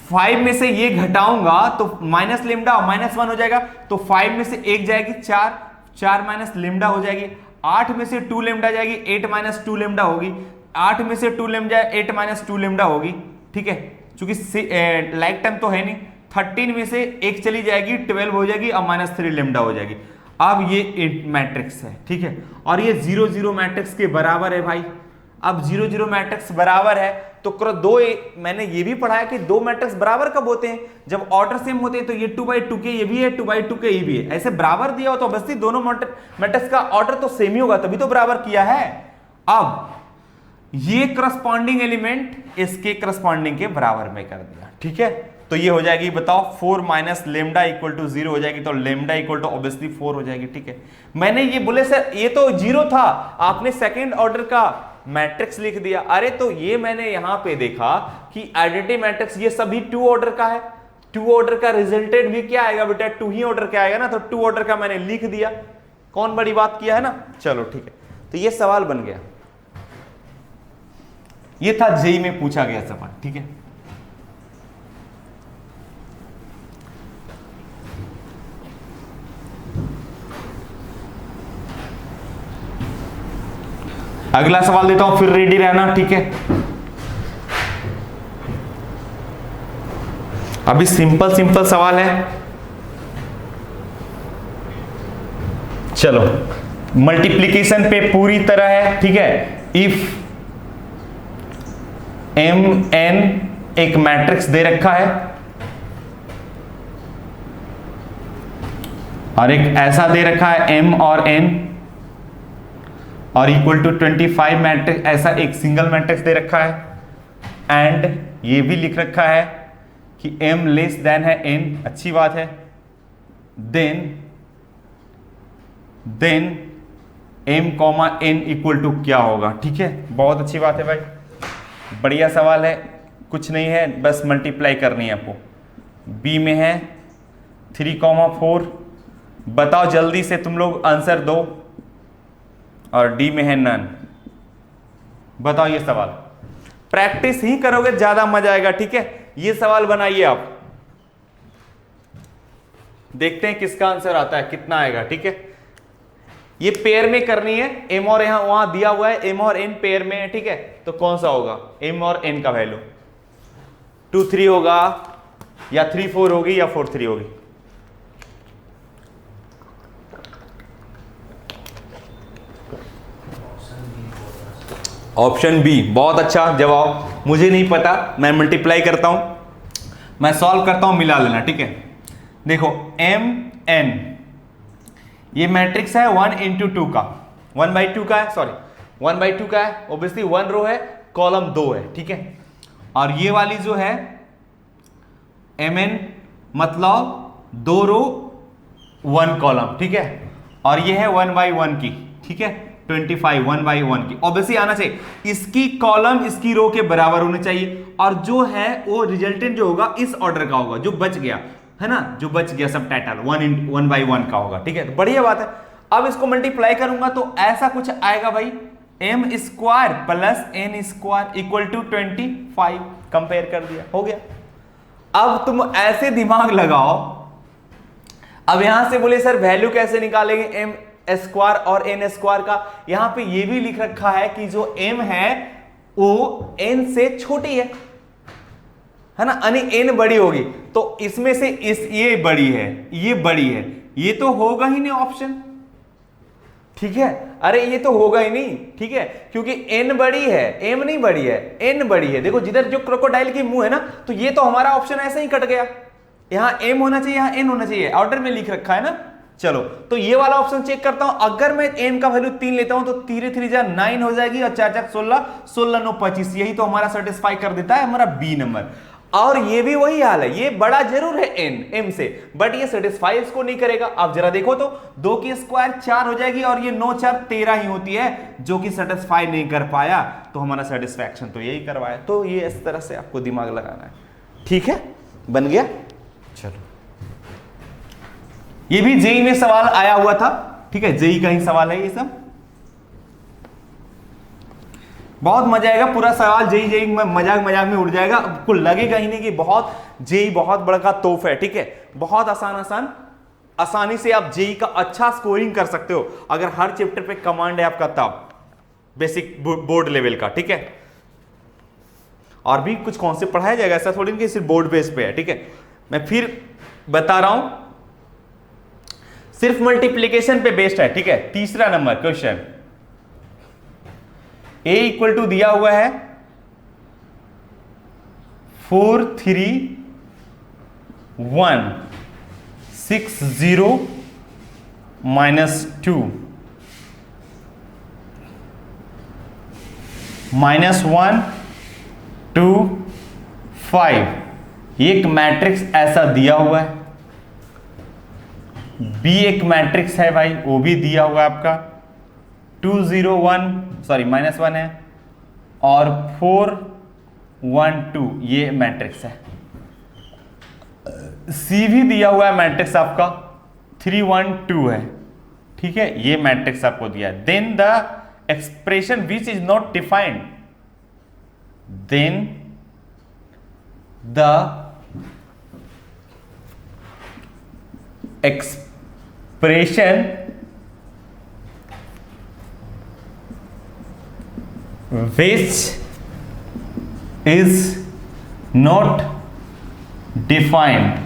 5 में से ये घटाऊंगा तो माइनस लेमडा माइनस 1 हो जाएगा, तो 5 में से 1 जाएगी 4, 4 माइनस लेमडा हो जाएगी, 8 में से 2 लेमडा जाएगी, 8 माइनस 2 लेमडा होगी, 8 में से 2 लेमडा 8 माइनस 2 लेमडा होगी, ठीक है, क्योंकि लाइक टर्म तो है नहीं, 13 में से 1 चली जाएगी 12 हो जाएगी और माइनस 3 लेमडा हो जाएगी। अब ये मैट्रिक्स है, ठीक है, और ये 0 0 मैट्रिक्स के बराबर है भाई। अब 0 0 मैट्रिक्स बराबर है तो मैंने ये भी पढ़ा है कि 2 मैट्रिक्स बराबर कब होते हैं, जब ऑर्डर सेम होते हैं, तो ये 2/2 के ये भी है, 2/2 के ये भी है, ऐसे बराबर दिया हो तो ऑब्वियसली दोनों मैट्रिक्स का ऑर्डर तो सेम ही होगा, तभी तो बराबर किया है। अब ये करस्पॉन्डिंग एलिमेंट इसके करस्पॉन्डिंग के बराबर में कर दिया, ठीक है, तो ये हो जाएगी बताओ 4 माइनस लेमडा इक्वल टू 0 हो जाएगी, तो लेमडा इक्वल टू ऑब्वियसली 4 हो जाएगी, ठीक है। मैंने ये बोले सर ये तो 0 था, आपने सेकेंड ऑर्डर का मैट्रिक्स लिख दिया, अरे तो ये मैंने यहां पे देखा कि आइडेंटिटी मैट्रिक्स ये सभी 2 ऑर्डर का है, 2 ऑर्डर का रिजल्टेड भी क्या आएगा बेटा, 2 ही ऑर्डर का आएगा ना, तो 2 ऑर्डर का मैंने लिख दिया, कौन बड़ी बात किया है ना, चलो ठीक है, तो ये सवाल बन गया, ये था जेई में पूछा गया सवाल, ठीक है। अगला सवाल देता हूं, फिर रेडी रहना, ठीक है। अभी सिंपल सिंपल सवाल है, चलो मल्टीप्लिकेशन पे पूरी तरह है, ठीक है। इफ एम एन एक मैट्रिक्स दे रखा है और एक ऐसा दे रखा है एम और एन और इक्वल टू 25 मैट्रिक्स, ऐसा एक सिंगल मैट्रिक्स दे रखा है एंड ये भी लिख रखा है कि m लेस देन है n, अच्छी बात है। Then m comma n equal to क्या होगा, ठीक है। बहुत अच्छी बात है भाई, बढ़िया सवाल है, कुछ नहीं है, बस मल्टीप्लाई करनी है आपको। b में है 3,4, बताओ जल्दी से तुम लोग आंसर दो, और d में है नन। बताओ ये सवाल, प्रैक्टिस ही करोगे ज्यादा मजा आएगा, ठीक है। ये सवाल बनाइए आप, देखते हैं किसका आंसर आता है, कितना आएगा, ठीक है। ये पेयर में करनी है, m और यहां वहां दिया हुआ है m और n पेयर में है, ठीक है। तो कौन सा होगा m और n का वैल्यू, 2 3 होगा या 3 4 होगी या 4 3 होगी। ऑप्शन बी, बहुत अच्छा जवाब। मुझे नहीं पता, मैं मल्टीप्लाई करता हूं, मैं सॉल्व करता हूं, मिला लेना, ठीक है। देखो m n ये मैट्रिक्स है 1 into 2 का, 1/2 का है, सॉरी 1/2 का है, ऑब्वियसली 1 रो है, कॉलम 2 है, ठीक है। और ये वाली जो है mn मतलब 2 रो 1 कॉलम, ठीक है। और ये है 1/1 की, ठीक है, 25 1/1 की, ऑब्वियसली आना चाहिए। इसकी कॉलम इसकी रो के बराबर होने चाहिए, और जो है वो रिजल्टेंट जो होगा इस ऑर्डर का होगा, जो बच गया है ना, जो बच गया सब टाइटल 1/1 का होगा, ठीक है। तो बढ़िया बात है। अब इसको मल्टीप्लाई करूंगा तो ऐसा कुछ आएगा भाई, m square plus n square equal to 25, compare कर दिया, हो गया। अब तुम ऐसे दिमाग लगाओ, अब यहां से बोले सर वैल्यू कैसे निकालेंगे m स्क्वायर और n स्क्वायर का। यहां पे ये भी लिख रखा है कि जो m है वो n से छोटी है ना, यानी n बड़ी होगी, तो इसमें से ये बड़ी है, ये बड़ी है, ये तो होगा ही नहीं ऑप्शन, ठीक है। अरे ये तो होगा ही नहीं, ठीक है, क्योंकि n बड़ी है, m नहीं बड़ी है, n बड़ी है। देखो जिधर जो क्रोकोडाइल की मुंह है ना, तो ये तो हमारा ऑप्शन ऐसे ही कट गया, यहां m होना चाहिए, यहां n होना चाहिए, ऑर्डर में लिख रखा है ना। चलो तो ये वाला ऑप्शन चेक करता हूं, अगर मैं m का वैल्यू 3 लेता हूं तो 3 3 जा 9 हो जाएगी, और 4 4 16 16 9 25, यही तो हमारा सेटिस्फाई कर देता है हमारा बी नंबर। और ये भी वही हाल है, ये बड़ा जरूर है m से, बट ये सेटिस्फाई इसको नहीं करेगा। आप जरा देखो तो 2 की स्क्वायर 4 हो जाएगी, और ये 9 4 13 ही होती है, जो कि सेटिस्फाई नहीं कर पाया, तो हमारा सेटिस्फैक्शन तो यही करवाया। तो ये इस तरह से आपको दिमाग लगाना है, ठीक है, बन गया। चलो ये भी जेई में सवाल आया हुआ था, ठीक है, जेई का ही सवाल है ये सब, बहुत मजा आएगा। पूरा सवाल जेई में मजाक मजाक में उड़ जाएगा, आपको लगेगा ही नहीं कि बहुत जेई बहुत बड़ा तोहफा है, ठीक है। बहुत आसानी से आप जेई का अच्छा स्कोरिंग कर सकते हो, अगर हर चैप्टर पे कमांड है आपका, तब बेसिक बोर्ड लेवल का, ठीक है। और भी कुछ कॉन्सेप्ट पढ़ाया जाएगा, ऐसा थोड़ी नहीं सिर्फ बोर्ड बेस पे है, ठीक है। मैं फिर बता रहा हूं, सिर्फ मल्टीप्लीकेशन पे बेस्ड है, ठीक है। तीसरा number question, a equal to दिया हुआ है 4 3 1 6 0 -2 -1 2 5। एक मैट्रिक्स ऐसा दिया हुआ है, B एक मैट्रिक्स है भाई, वो भी दिया हुआ है आपका 2 0 1 सॉरी -1 है, और 4 1 2 ये मैट्रिक्स है। C भी दिया हुआ है मैट्रिक्स आपका 3 1 2 है, ठीक है, ये मैट्रिक्स आपको दिया है। Then the expression which is not defined, then the expression which is not defined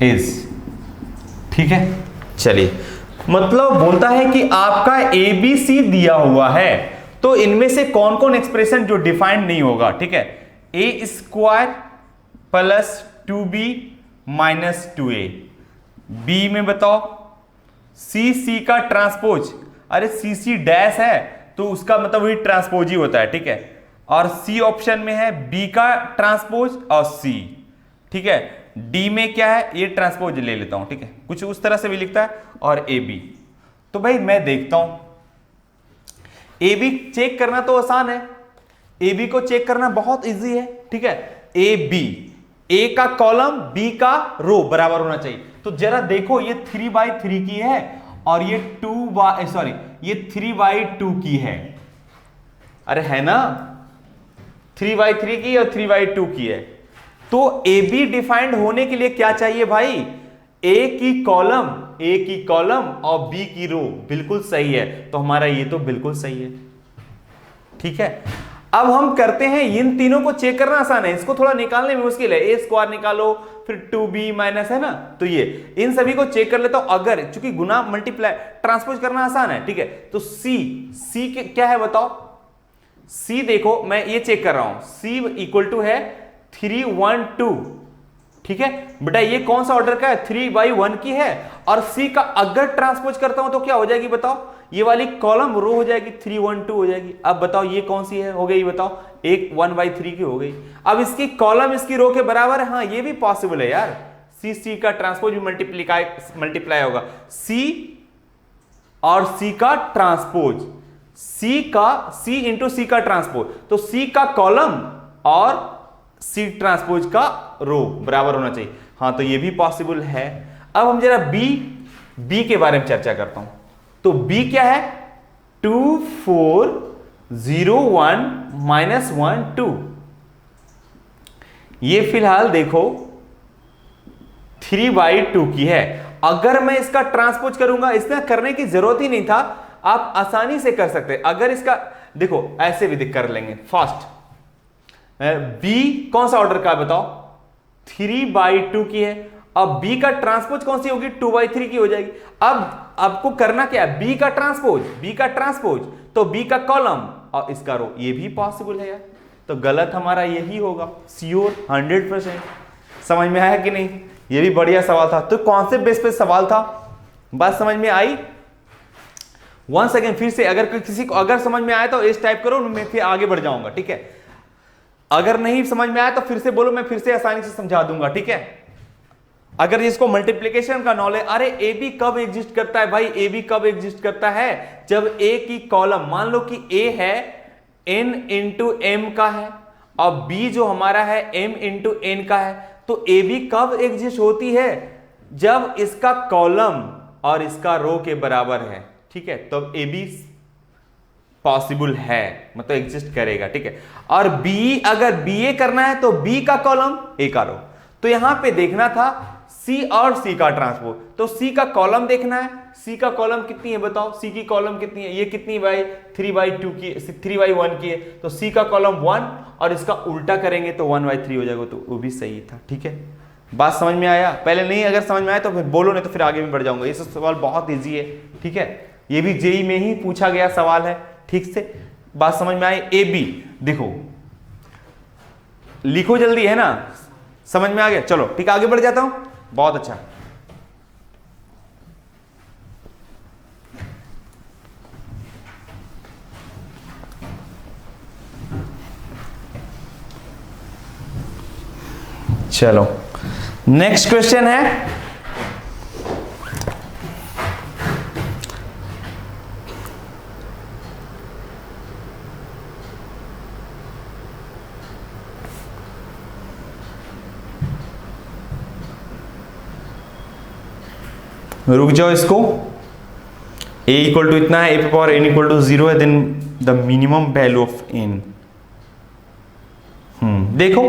is, ठीक है। चलिए, मतलब बोलता है कि आपका ABC दिया हुआ है, तो इनमें से कौन कौन एक्सप्रेशन जो डिफाइंड नहीं होगा, ठीक है। a square plus 2b minus 2a, B में बताओ सी का ट्रांसपोज, अरे सी डैश है तो उसका मतलब वही ट्रांसपोज ही होता है, ठीक है। और सी ऑप्शन में है बी का ट्रांसपोज और सी, ठीक है। डी में क्या है, ये ट्रांसपोज ले लेता हूं, ठीक है, कुछ उस तरह से भी लिखता है। और ए बी, तो भाई मैं देखता हूं, ए बी चेक करना तो आसान है, ए बी को चेक करना बहुत इजी है, ठीक है। ए बी, ए का कॉलम बी का रो बराबर होना चाहिए। तो जरा देखो, ये 3/3 की है और ये 3/2 की है, अरे है ना, 3/3 की और 3/2 की है। तो ए बी डिफाइंड होने के लिए क्या चाहिए भाई, ए की कॉलम और बी की रो, बिल्कुल सही है। तो हमारा ये तो बिल्कुल सही है, ठीक है। अब हम करते हैं, इन तीनों को चेक करना आसान है, इसको थोड़ा निकालने में मुश्किल है। ए स्क्वायर निकालो, फिर 2b माइनस, है ना, तो ये इन सभी को चेक कर लेता हूं। अगर चूंकि गुना मल्टीप्लाई ट्रांसपोज करना आसान है, ठीक है, तो सी क्या है बताओ। सी देखो, मैं ये चेक कर रहा हूं, सी इक्वल टू है 312, ठीक है बेटा। ये कौन सा ऑर्डर का है, 3/1 की है। और सी का अगर ट्रांसपोज करता हूं तो क्या हो जाएगी बताओ, ये वाली कॉलम रो हो जाएगी, 312 हो जाएगी। अब बताओ ये कौन सी है, हो गई बताओ, एक 1/3 की हो गई। अब इसकी कॉलम इसकी रो के बराबर है, हाँ ये भी पॉसिबल है यार, सी का ट्रांसपोज भी मल्टीप्लाई होगा, सी और सी का ट्रांसपोज, सी इंटू सी का ट्रांसपोज, तो सी का कॉलम और सी ट्रांसपोज का रो बराबर होना चाहिए, हाँ तो ये भी पॉसिबल है। अब हम जरा बी के बारे में चर्चा करता हूं। तो बी क्या है, 2 4 0 1 माइनस 1 2। ये फिलहाल देखो 3/2 की है। अगर मैं इसका ट्रांसपोज करूंगा, इसमें करने की जरूरत ही नहीं था, आप आसानी से कर सकते। अगर इसका देखो ऐसे भी कर लेंगे फास्ट। बी कौन सा ऑर्डर का बताओ, 3/2 की है। अब बी का ट्रांसपोज कौन सी होगी, 2/3 की हो जाएगी। अब आपको करना क्या है, बी का ट्रांसपोज, तो बी का कॉलम और इसका रो, ये भी पॉसिबल है यार। तो गलत हमारा यही होगा, श्योर 100%। समझ में आया कि नहीं, ये भी बढ़िया सवाल था। तो कौन से बेस पे सवाल था, बात समझ में आई। वन सेकेंड फिर से, अगर किसी को अगर समझ में आया तो इस टाइप करो, मैं फिर आगे बढ़ जाऊंगा, ठीक है। अगर नहीं समझ में आया तो फिर से बोलो, मैं फिर से आसानी से समझा दूंगा, ठीक है। अगर इसको मल्टीप्लिकेशन का नॉलेज, अरे ए बी कब एग्जिस्ट करता है भाई, ए बी कब एग्जिस्ट करता है, जब ए की कॉलम, मान लो कि ए है n इंटू एम का है और बी जो हमारा है m इंटू एन का है, तो ए बी कब एग्जिस्ट होती है, जब इसका कॉलम और इसका रो के बराबर है, ठीक है, तब ए बी पॉसिबल है, मतलब एग्जिस्ट करेगा, ठीक है। और बी, अगर बी ए करना है तो बी का कॉलम ए का रो। तो यहां पे देखना था सी और सी का ट्रांसपोज, तो सी का कॉलम देखना है, सी का कॉलम कितनी है बताओ, सी की कॉलम कितनी है, ये कितनी बाई 3/2 की, 3/1 की है, तो सी का कॉलम 1 और इसका उल्टा करेंगे तो 1/3 हो जाएगा, तो वो भी सही था, ठीक है। बात समझ में आया, पहले नहीं अगर समझ में आया तो फिर बोलो, नहीं तो फिर आगे भी बढ़ जाऊंगा। ये सब सवाल बहुत ईजी है, ठीक है, ये भी जेई में ही पूछा गया सवाल है, ठीक से। बात समझ में आई। ए बी देखो, लिखो जल्दी, है ना, समझ में आ गया, चलो ठीक, आगे बढ़ जाता हूं, बहुत अच्छा। चलो नेक्स्ट क्वेश्चन है, रुक जाओ इसको। a इक्वल टू इतना है, a पे पावर n इक्वल टू 0 है, then the minimum value of n। देखो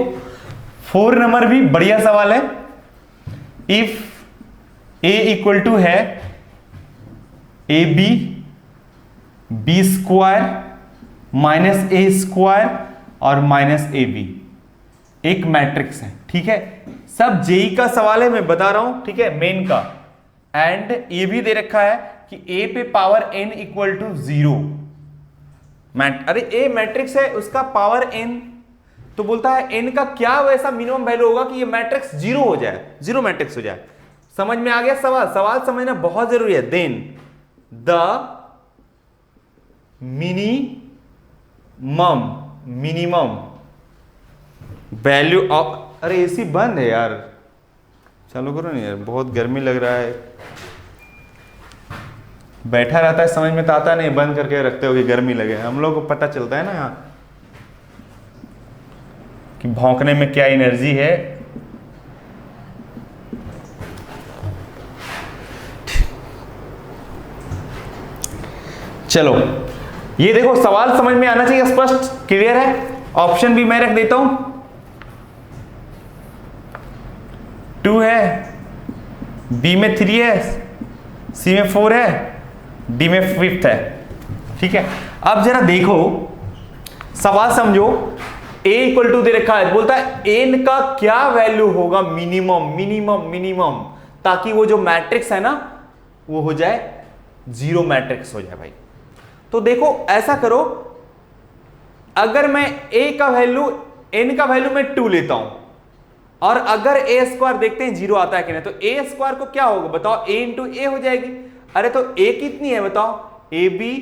4 नंबर भी बढ़िया सवाल है। इफ a इक्वल टू है ab B square minus A square और माइनस ए बी एक मैट्रिक्स है, ठीक है। सब जेई का सवाल है, मैं बता रहा हूं, ठीक है, मेन का। एंड ये भी दे रखा है कि ए पे पावर n इक्वल टू 0। अरे ए मैट्रिक्स है, उसका पावर n, तो बोलता है n का क्या वैसा मिनिमम वैल्यू होगा कि ये मैट्रिक्स 0 हो जाए, 0 मैट्रिक्स हो जाए। समझ में आ गया सवाल समझना बहुत जरूरी है। Then the minimum value of, अरे एसी बंद है यार, चालू करो नहीं यार, बहुत गर्मी लग रहा है। बैठा रहता है समझ में तो आता नहीं, बंद करके रखते हो कि गर्मी लगे। हम लोग को पता चलता है ना यहाँ कि भौंकने में क्या एनर्जी है। चलो ये देखो, सवाल समझ में आना चाहिए, स्पष्ट क्लियर है। ऑप्शन भी मैं रख देता हूं, 2 है, बी में 3 है, सी में 4 है, डी में 5 है, ठीक है। अब जरा देखो सवाल समझो, a इक्वल टू दे रखा है, बोलता है n का क्या वैल्यू होगा मिनिमम, ताकि वो जो मैट्रिक्स है ना वो हो जाए 0 मैट्रिक्स हो जाए भाई। तो देखो ऐसा करो, अगर मैं a का वैल्यू, n का वैल्यू मैं 2 लेता हूं, और अगर a स्क्वायर देखते हैं 0 आता है कि नहीं, तो a स्क्वायर को क्या होगा बताओ, a इंटू ए हो जाएगी। अरे तो a कितनी है बताओ, ए बी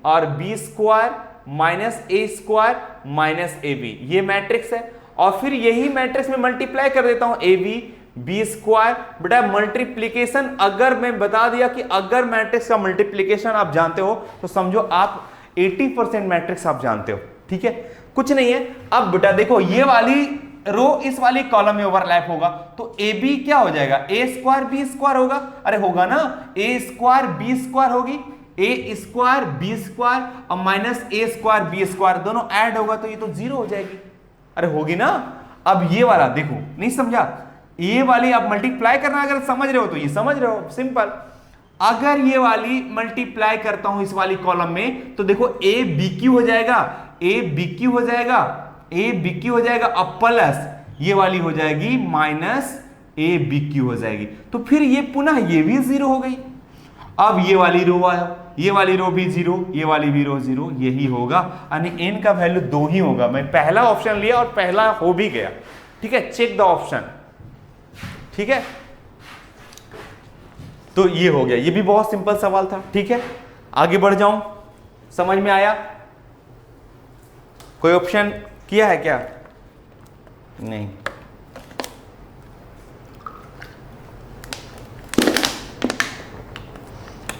और B square minus A square minus A B, ये मैट्रिक्स है। और फिर यही मैट्रिक्स में मल्टीप्लाई कर देता हूं, ए बी बी स्क्वायर। बेटा मल्टीप्लीकेशन अगर मैं बता दिया कि अगर मैट्रिक्स का मल्टीप्लीकेशन आप जानते हो तो समझो आप 80% मैट्रिक्स आप जानते हो, ठीक है, कुछ नहीं है। अब बेटा देखो, ये वाली रो इस वाली कॉलम में ओवरलैप होगा, तो ए बी क्या हो जाएगा, ए स्क्वायर बी स्क्वायर होगा। अरे होगा ना, ए स्क्वायर बी स्क्वायर होगी, ए स्क्वायर बी स्क्वायर और minus A square B square दोनों ऐड होगा तो ये तो 0 हो जाएगी। अरे होगी ना। अब ये वाला देखो, नहीं समझा, ये वाली आप मल्टीप्लाई करना अगर समझ रहे हो तो ये समझ रहे हो, सिंपल। अगर ये वाली मल्टीप्लाई करता हूं इस वाली कॉलम में, तो देखो ए बी क्यू हो जाएगा, ए बी क्यू हो जाएगा, ए बी क्यू हो जाएगा, अब प्लस ये वाली हो जाएगी माइनस ए बी क्यू हो जाएगी। तो फिर ये पुनः ये भी 0 हो गई। अब ये वाली रो आया, ये वाली रो भी 0, ये वाली भी रो 0, यही होगा, यानी n का वैल्यू 2 ही होगा। मैं पहला ऑप्शन लिया और पहला हो भी गया, ठीक है, चेक द ऑप्शन, ठीक है। तो ये हो गया, ये भी बहुत सिंपल सवाल था, ठीक है। आगे बढ़ जाऊं, समझ में आया? कोई ऑप्शन किया है क्या? नहीं।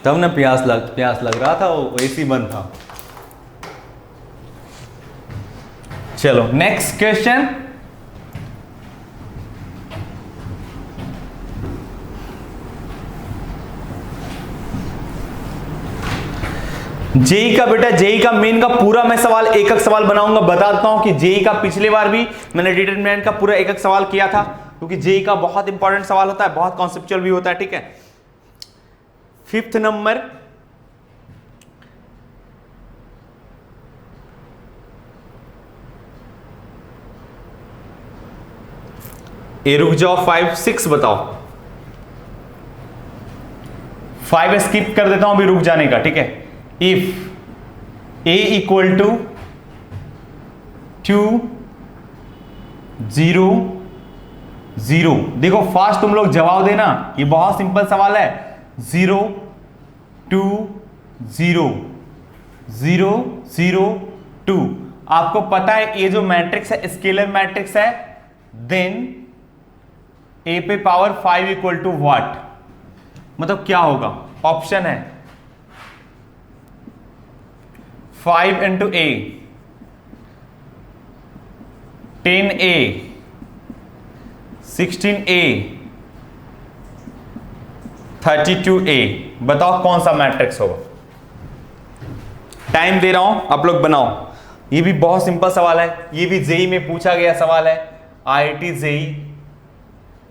तब ना प्यास लग रहा था, वो एसी बंद था। चलो नेक्स्ट क्वेश्चन। जेई का बेटा, जेई का मेन का पूरा मैं सवाल एक एक सवाल बनाऊंगा। बता देता हूं कि जेई का पिछले बार भी मैंने डिटरमिनेंट का पूरा एक एक सवाल किया था, क्योंकि जेई का बहुत इंपॉर्टेंट सवाल होता है, बहुत कॉन्सेप्चुअल भी होता है, ठीक है। 5th नंबर, ए रुक जाओ, 5 6 बताओ। 5 स्किप कर देता हूं अभी रुक जाने का, ठीक है। इफ ए इक्वल टू 2 0 0, देखो फास्ट तुम लोग जवाब देना, ये बहुत सिंपल सवाल है। 0 2 0 0 0 2, आपको पता है ये जो मैट्रिक्स है स्केलर मैट्रिक्स है। देन ए पे पावर 5 इक्वल टू व्हाट, मतलब क्या होगा? ऑप्शन है 5 इंटू ए, 10a, 16a, 32a। बताओ कौन सा मैट्रिक्स होगा? टाइम दे रहा हूं, आप लोग बनाओ। ये भी बहुत सिंपल सवाल है, ये भी जेई में पूछा गया सवाल है, आईआईटी जेई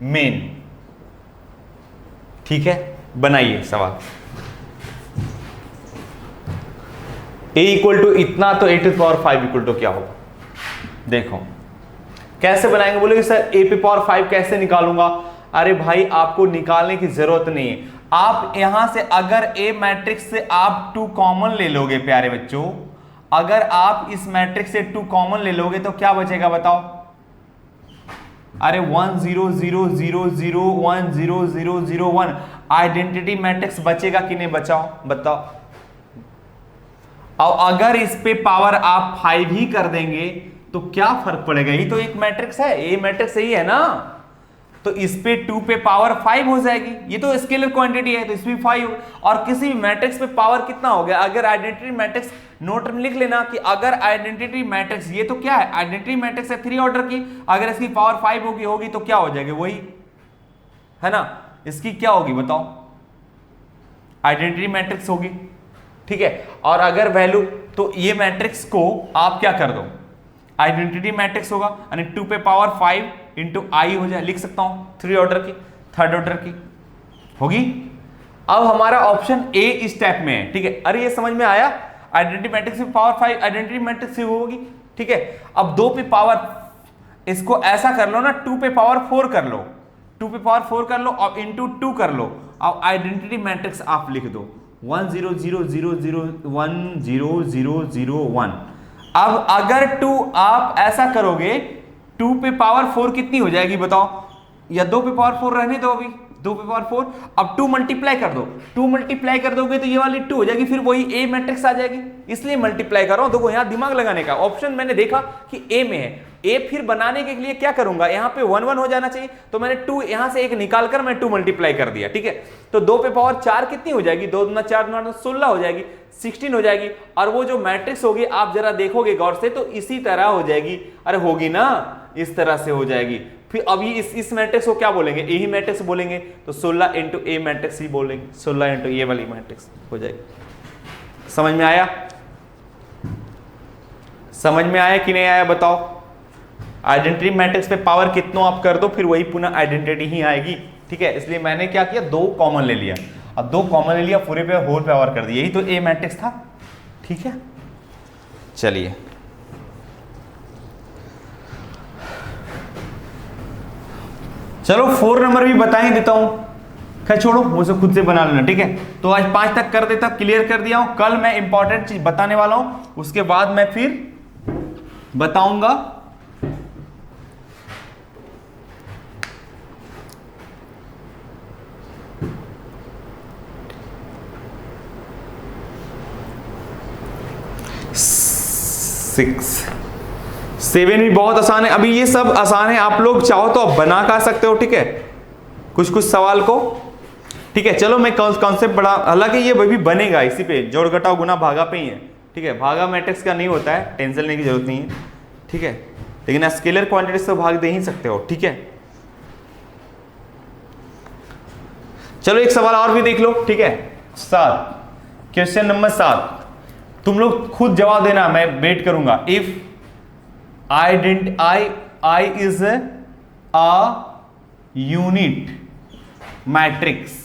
मेन, ठीक है। बनाइए सवाल। a इक्वल टू इतना, तो a to power 5 equal to क्या होगा? देखो कैसे बनाएंगे, बोले सर a पे पावर 5 कैसे निकालूंगा? अरे भाई आपको निकालने की जरूरत नहीं है, आप यहां से अगर a मैट्रिक्स से आप 2 कॉमन ले लोगे प्यारे बच्चों, अगर आप इस मैट्रिक्स से 2 कॉमन ले लोगे तो क्या बचेगा बताओ? अरे 1 0 0 0 0 1 0 0 0 1 आइडेंटिटी मैट्रिक्स बचेगा कि नहीं? बचाओ बताओ। और अगर इस पे पावर आप 5 ही कर देंगे तो क्या फर्क पड़ेगा? ये तो एक मैट्रिक्स है, ए मैट्रिक्स ही है ना, तो इस पे 2 पे पावर 5 हो जाएगी, ये तो स्केलर क्वांटिटी है तो इसमें 5 हो। और किसी भी मैट्रिक्स पे पावर कितना हो गया? अगर आइडेंटिटी मैट्रिक्स, नोट में लिख लेना कि अगर आइडेंटिटी मैट्रिक्स, ये तो क्या है? आइडेंटिटी मैट्रिक्स है 3 ऑर्डर की, अगर इसकी पावर 5 होगी तो क्या हो जाएगा? वही है ना, इसकी क्या होगी बताओ? आइडेंटिटी मैट्रिक्स होगी, ठीक है। और अगर वैल्यू, तो ये मैट्रिक्स को आप क्या कर दो, आइडेंटिटी मैट्रिक्स होगा, यानी 2 पे पावर 5 इंटू आई हो जाए, लिख सकता हूं 3 ऑर्डर की, 3rd ऑर्डर की होगी। अब हमारा ऑप्शन ए इस टाइप में है, ठीक है। अरे ये समझ में आया, आइडेंटिटी मैट्रिक्स पे पावर 5 आइडेंटिटी मैट्रिक्स होगी, ठीक है। अब 2 पे पावर, इसको ऐसा कर लो ना, 2 पे पावर 4 कर लो, 2 पे पावर 4 कर लो और इंटू 2 कर लो। अब आइडेंटिटी मैट्रिक्स आप लिख दो 1 0 0 0 0 1 0 0 0 1। अब अगर 2 आप ऐसा करोगे, 2 पे पावर 4 कितनी हो जाएगी बताओ? या 2 पे पावर 4 रहने दो, अभी 2 पे पावर 4, अब 2 मल्टीप्लाई कर दो, 2 मल्टीप्लाई कर दोगे तो ये वाली 2 हो जाएगी, फिर वही ए मैट्रिक्स आ जाएगी, इसलिए मल्टीप्लाई कर रहा हूं। देखो यहां दिमाग लगाने का ऑप्शन मैंने देखा कि ए में है, ए फिर बनाने के लिए क्या करूंगा, यहां पे 1 1 हो जाना चाहिए, तो मैंने 2 यहां से एक निकालकर मैं 2 मल्टीप्लाई कर दिया, ठीक है। तो 2 पे पावर 4 कितनी हो जाएगी? 2 दूना 4 दूना 16 हो जाएगी, 16 हो जाएगी। और वो जो मैट्रिक्स होगी आप जरा देखोगे गौर से तो इसी तरह हो जाएगी, अरे होगी ना, इस तरह से हो जाएगी। फिर अभी इस मैट्रिक्स को क्या बोलेंगे? ए ही मैट्रिक्स बोलेंगे, तो 16 इंटू ए मैट्रिक्स ही बोलेंगे, 16 इंटू ए वाली मैट्रिक्स हो जाएगी। समझ में आया? समझ में आया कि नहीं आया बताओ? आइडेंटिटी मैट्रिक्स पे पावर कितनों आप कर दो, फिर वही पुनः आइडेंटिटी ही आएगी, ठीक है। इसलिए मैंने क्या किया, 2 कॉमन ले लिया, अब 2 कॉमन ले लिया, पूरे पे होल पावर कर दिया, यही तो ए मैट्रिक्स था, ठीक है। चलिए चलो 4 नंबर भी बता ही देता हूं, खैर छोड़ो मुझे खुद से बना लेना, ठीक है। तो आज 5 तक कर देता, क्लियर कर दिया हूं। कल मैं इंपॉर्टेंट चीज बताने वाला हूं, उसके बाद मैं फिर बताऊंगा सिक्स 7 भी बहुत आसान है। अभी ये सब आसान है, आप लोग चाहो तो आप बना कर सकते हो, ठीक है, कुछ कुछ सवाल को, ठीक है। चलो मैं कॉन्सेप्ट बड़ा, हालांकि ये भी बनेगा इसी पे, जोड़ घटाव गुना भागा पे ही है, ठीक है। भागा मैट्रिक्स का नहीं होता है, टेंशन लेने की जरूरत नहीं है, ठीक है, लेकिन स्केलर क्वांटिटी से भाग दे ही सकते हो, ठीक है। चलो एक सवाल और भी देख लो, ठीक है। 7, क्वेश्चन नंबर 7, तुम लोग खुद जवाब देना, मैं वेट करूंगा। If I is a unit matrix,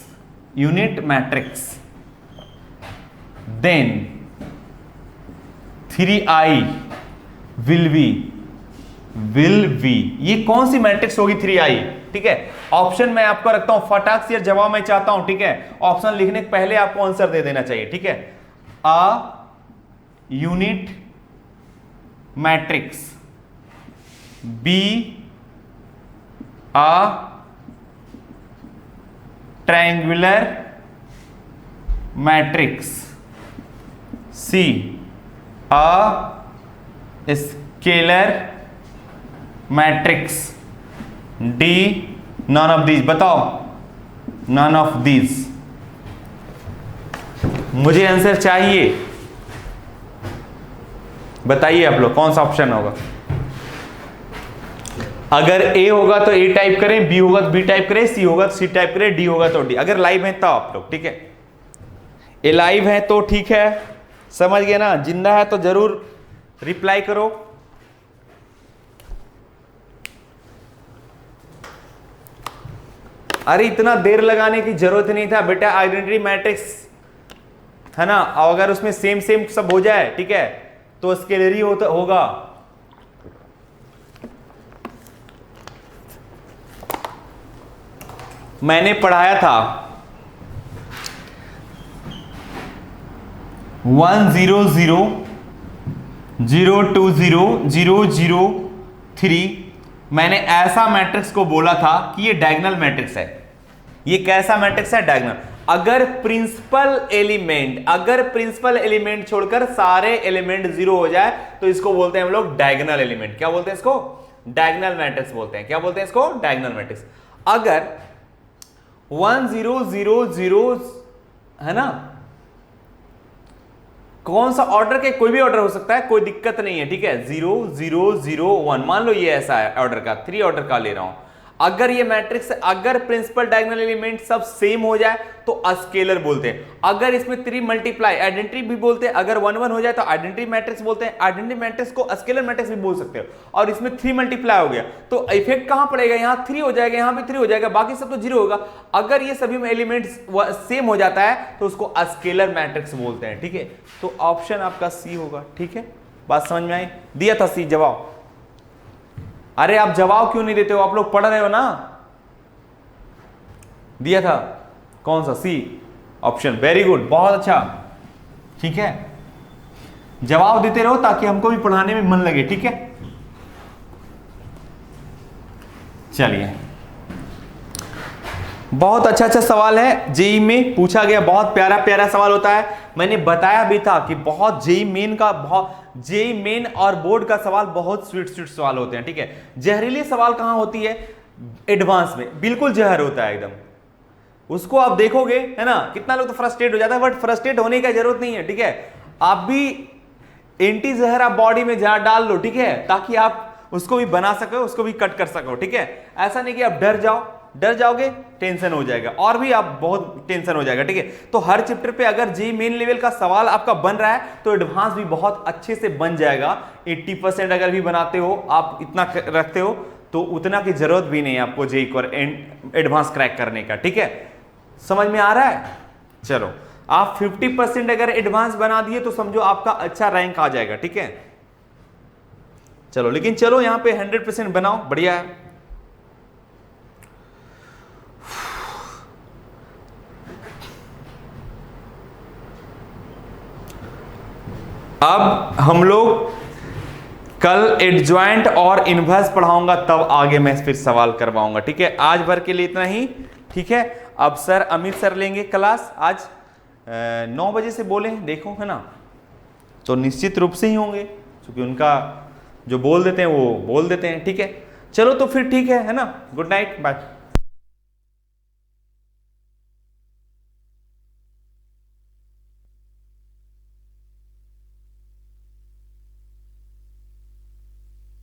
then 3i will be, ये कौन सी मैट्रिक्स होगी 3i, ठीक है। ऑप्शन मैं आपको रखता हूं, फटाक से जवाब मैं चाहता हूं, ठीक है। ऑप्शन लिखने के पहले आपको आंसर दे देना चाहिए, ठीक है। A unit matrix, B a triangular matrix, C a scalar matrix, D none of these। बताओ none of these, मुझे आंसर चाहिए, बताइए आप लोग कौन सा ऑप्शन होगा। अगर ए होगा तो ए टाइप करें, बी होगा तो बी टाइप करें, सी होगा तो सी टाइप करें, डी होगा तो डी। अगर लाइव है तो आप लोग, ठीक है, ए लाइव है तो ठीक है, समझ गए ना। जिंदा है तो जरूर रिप्लाई करो। अरे इतना देर लगाने की जरूरत नहीं था बेटा, आइडेंटिटी मैट्रिक्स है ना, और अगर उसमें सेम सेम सब हो जाए, ठीक है, तो स्केलर ही होगा। मैंने पढ़ाया था 1 0 0 0 2 0 0 0 3, मैंने ऐसा मैट्रिक्स को बोला था कि ये डायगोनल मैट्रिक्स है। ये कैसा मैट्रिक्स है? डायगोनल। अगर प्रिंसिपल एलिमेंट छोड़कर सारे एलिमेंट 0 हो जाए तो इसको बोलते हैं हम लोग डायगोनल एलिमेंट। क्या बोलते हैं इसको? डायगोनल मैट्रिक्स बोलते हैं। क्या बोलते हैं इसको? Diagonal matrix. अगर 1 0 0 0 है ना, कौन सा ऑर्डर के, कोई भी ऑर्डर हो सकता है, कोई दिक्कत नहीं है, ठीक है। 0 0 0 1 मान लो ये ऐसा है ऑर्डर का, 3 ऑर्डर का ले रहा हूं। अगर ये मैट्रिक्स, अगर प्रिंसिपल डायगोनल एलिमेंट सब सेम हो जाए तो स्केलर बोलते हैं। अगर इसमें 3 मल्टीप्लाई, आइडेंटिटी भी बोलते हैं। अगर 1 1 हो जाए तो आइडेंटिटी मैट्रिक्स बोलते हैं। आइडेंटिटी मैट्रिक्स को स्केलर मैट्रिक्स भी बोल सकते हो। और इसमें 3 मल्टीप्लाई हो गया तो इफेक्ट कहां पड़ेगा? यहां 3 हो जाएगा, यहां भी 3 हो जाएगा, बाकी सब तो 0 होगा। अगर ये सभी एलिमेंट्स सेम हो जाता है तो उसको स्केलर मैट्रिक्स बोलते हैं, ठीक है। तो ऑप्शन आपका सी होगा, ठीक है। बात समझ में आई? दिया था सी जवाब। अरे आप जवाब क्यों नहीं देते हो? आप लोग पढ़ रहे हो ना। दिया था कौन सा? C option. वेरी गुड, बहुत अच्छा, ठीक है। जवाब देते रहो ताकि हमको भी पढ़ाने में मन लगे, ठीक है। चलिए, बहुत अच्छा अच्छा सवाल है, जेई में पूछा गया, बहुत प्यारा प्यारा सवाल होता है। मैंने बताया भी था कि बहुत जेई मेन और बोर्ड का सवाल बहुत स्वीट स्वीट सवाल होते हैं, ठीक है। जहरीली सवाल कहां होती है? एडवांस में बिल्कुल जहर होता है एकदम। उसको आप देखोगे, है ना, कितना लोग तो फ्रस्ट्रेट हो जाता है, बट फ्रस्ट्रेट होने की जरूरत नहीं है, ठीक है। आप भी एंटी जहर आप बॉडी में डाल लो, ठीक है, ताकि आप उसको भी बना सको, उसको भी कट कर सको, ठीक है। ऐसा नहीं कि आप डर जाओगे, टेंशन हो जाएगा, और भी आप बहुत टेंशन हो जाएगा, ठीक है। तो हर चैप्टर पे अगर जी मेन लेवल का सवाल आपका बन रहा है तो एडवांस भी बहुत अच्छे से बन जाएगा। 80% अगर भी बनाते हो, आप इतना रखते हो तो उतना की जरूरत भी नहीं है आपको जेई को एडवांस क्रैक करने का, ठीक है। समझ में आ रहा है? चलो, आप 50% अगर एडवांस बना दिए तो समझो आपका अच्छा रैंक आ जाएगा, ठीक है। चलो, लेकिन चलो यहां पे 100% बनाओ, बढ़िया है। अब हम लोग कल एडजॉइंट और इनवर्स पढ़ाऊंगा, तब आगे मैं फिर सवाल करवाऊंगा, ठीक है। आज भर के लिए इतना ही, ठीक है। अब सर अमित सर लेंगे क्लास आज 9 बजे से बोले, देखो, है ना, तो निश्चित रूप से ही होंगे, क्योंकि उनका जो बोल देते हैं वो बोल देते हैं, ठीक है। चलो तो फिर ठीक है ना। Good night, bye.